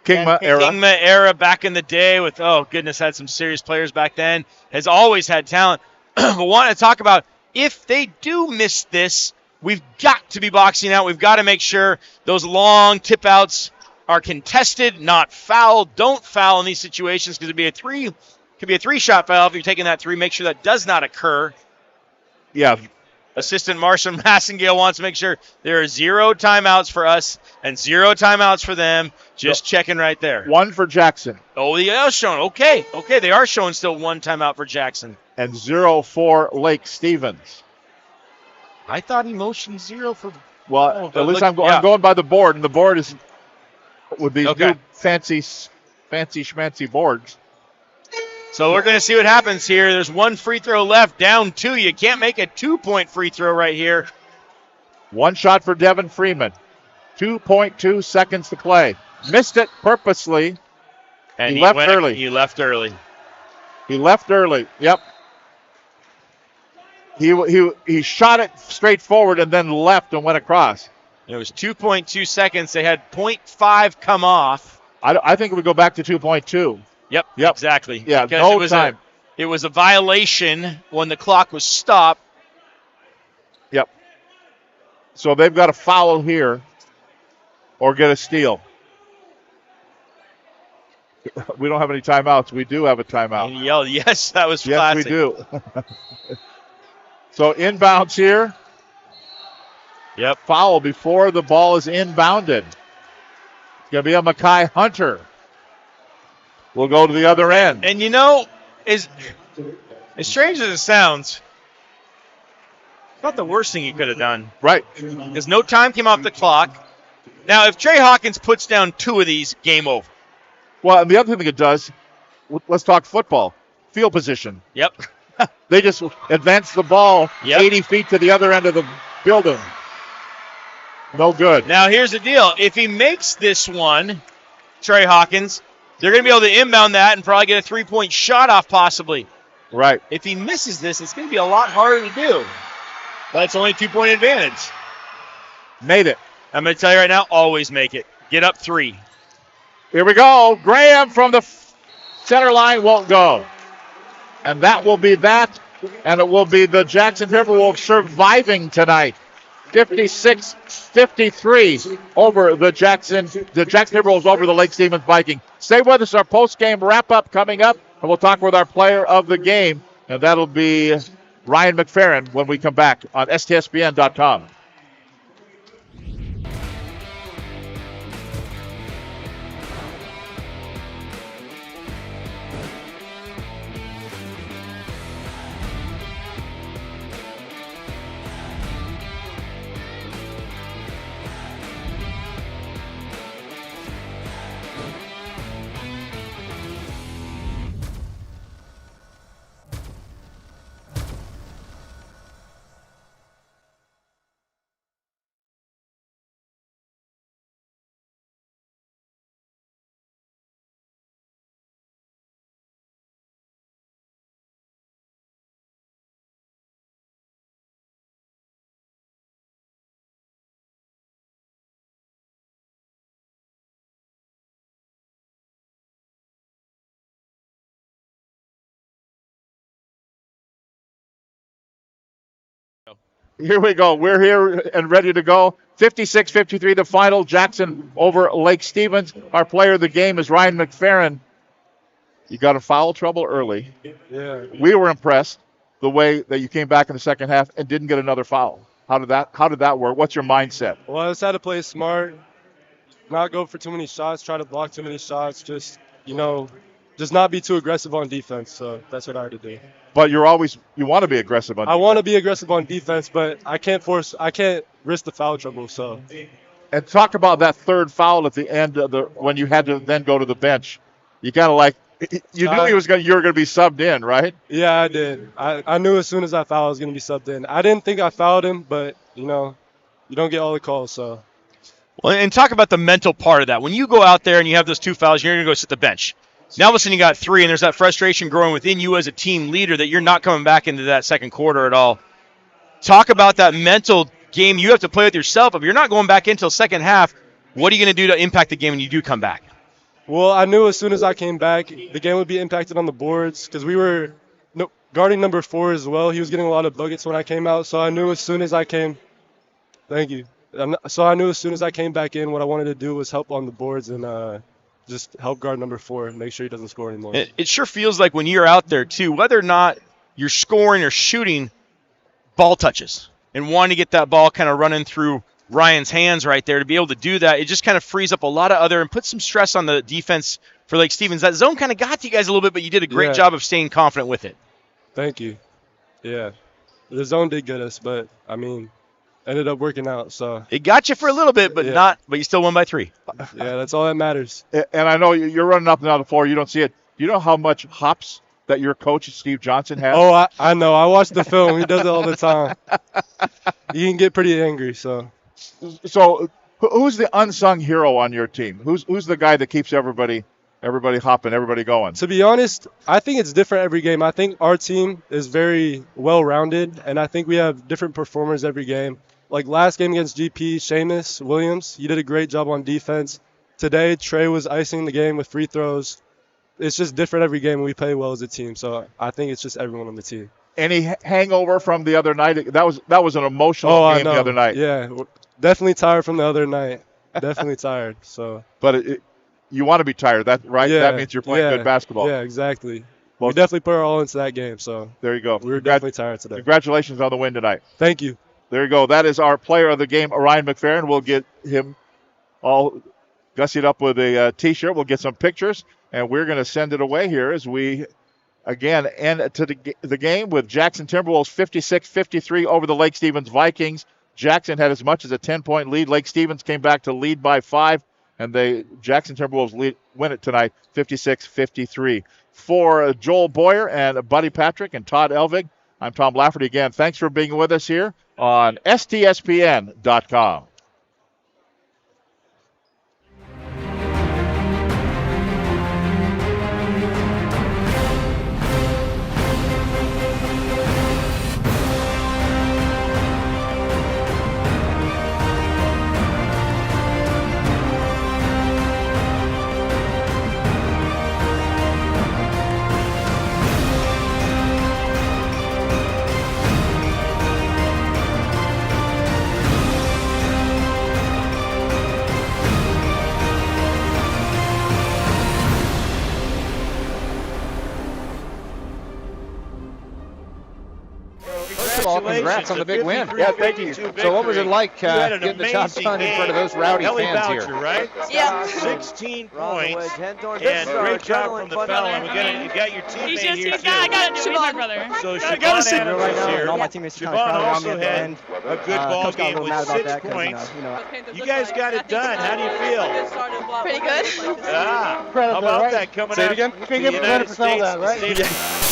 Kingma era back in the day with, had some serious players back then. Has always had talent. But want to talk about if they do miss this, we've got to be boxing out. We've got to make sure those long tip outs are contested, not fouled. Don't foul in these situations because it could be a 3-shot foul if you're taking that 3. Make sure that does not occur. Yeah. Assistant Marshall Massengale wants to make sure there are 0 timeouts for us and 0 timeouts for them. Just checking right there. 1 for Jackson. Oh, they are showing. Okay, they are showing still 1 timeout for Jackson. And 0 for Lake Stevens. I thought he motioned 0 for. Well, at least I'm going by the board, and the board is with these new fancy schmancy boards. So we're going to see what happens here. There's 1 free throw left, down 2. You can't make a 2-point free throw right here. 1 shot for Devin Freeman. 2.2 seconds to play. Missed it purposely. And he left early. He left early. Yep. He shot it straight forward and then left and went across. It was 2.2 seconds. They had 0.5 come off. I think it would go back to 2.2. Yep, exactly. Yeah, because time. It was a violation when the clock was stopped. Yep. So they've got to foul here or get a steal. We don't have any timeouts. We do have a timeout. And he yelled, yes, that was classic. Yes, we do. So inbounds here. Yep. Foul before the ball is inbounded. It's going to be a Mekhi Hunter. We'll go to the other end. And as strange as it sounds, not the worst thing he could have done. Right. Because no time came off the clock. Now, if Trey Hawkins puts down 2 of these, game over. Well, and the other thing it does, let's talk football. Field position. Yep. They just advance the ball 80 feet to the other end of the building. No good. Now, here's the deal. If he makes this one, Trey Hawkins, they're going to be able to inbound that and probably get a 3-point shot off possibly. Right. If he misses this, it's going to be a lot harder to do. But it's only a 2-point advantage. Made it. I'm going to tell you right now, always make it. Get up 3. Here we go. Graham from the center line won't go. And that will be that. And it will be the Jackson Timberwolves surviving tonight. 56-53 over the Jackson Timberwolves over the Lake Stevens Viking. Stay with us. Our post-game wrap-up coming up. And we'll talk with our player of the game. And that'll be Ryan McFerrin when we come back on STSPN.com. Here we go. We're here and ready to go. 56-53 the final. Jackson over Lake Stevens. Our player of the game is Ryan McFerrin. You got in foul trouble early. Yeah. We were impressed the way that you came back in the second half and didn't get another foul. How did that work? What's your mindset? Well, I just had to play smart, not go for too many shots, try to block too many shots, just not be too aggressive on defense. So that's what I had to do. But you want to be aggressive on defense. I want to be aggressive on defense, but I can't risk the foul trouble. So. And talk about that third foul at the end of when you had to then go to the bench. You kind of you knew you were going to be subbed in, right? Yeah, I did. I knew as soon as I fouled, I was going to be subbed in. I didn't think I fouled him, but you don't get all the calls, so. Well, and talk about the mental part of that. When you go out there and you have those 2 fouls, you're going to go sit the bench. Now all of a sudden you got 3, and there's that frustration growing within you as a team leader that you're not coming back into that second quarter at all. Talk about that mental game you have to play with yourself. If you're not going back until second half, what are you going to do to impact the game when you do come back? Well, I knew as soon as I came back, the game would be impacted on the boards because we were guarding number 4 as well. He was getting a lot of buckets when I came out, so I knew as soon as I came – thank you. So I knew as soon as I came back in, what I wanted to do was help on the boards and just help guard number 4 and make sure he doesn't score anymore. It sure feels like when you're out there, too, whether or not you're scoring or shooting, ball touches. And wanting to get that ball kind of running through Ryan's hands right there, to be able to do that, it just kind of frees up a lot of and puts some stress on the defense for Lake Stevens. That zone kind of got to you guys a little bit, but you did a great job of staying confident with it. Thank you. Yeah. The zone did get us, but, ended up working out. So it got you for a little bit, but you still won by 3. Yeah, that's all that matters. And I know you're running up and down the floor. You don't see it. Do you know how much hops that your coach, Steve Johnson, has? Oh, I know. I watch the film. He does it all the time. He can get pretty angry. So who's the unsung hero on your team? Who's the guy that keeps everybody hopping, everybody going? To be honest, I think it's different every game. I think our team is very well-rounded, and I think we have different performers every game. Like last game against GP, Seamus Williams, he did a great job on defense. Today, Trey was icing the game with free throws. It's just different every game, and we play well as a team. So I think it's just everyone on the team. Any hangover from the other night? That was an emotional game the other night. Yeah, definitely tired from the other night. Definitely tired. So. But you want to be tired, right? Yeah, that means you're playing good basketball. Yeah, exactly. We definitely put our all into that game. So there you go. We were definitely tired today. Congratulations on the win tonight. Thank you. There you go. That is our player of the game, Ryan McFerrin. We'll get him all gussied up with a T-shirt. We'll get some pictures, and we're going to send it away here as we again end to the game with Jackson Timberwolves 56-53 over the Lake Stevens Vikings. Jackson had as much as a 10-point lead. Lake Stevens came back to lead by 5, and the Jackson Timberwolves win it tonight 56-53. For Joel Boyer and Buddy Patrick and Todd Elvig, I'm Tom Lafferty again. Thanks for being with us here on STSPN.com. Congrats on the big win. Yeah, thank you. So what was it like getting the job done in front of those rowdy Ellie fans Boucher, here? right? Yeah. 16 points. And great job from the foul. And you got your teammate here, too. I got Siobhan, brother. So Siobhan Adams right now, here. all my teammates Siobhan kind of also had a good ball game with 6 points. You guys got it done. How do you feel? Pretty good. How about that coming out of the United States?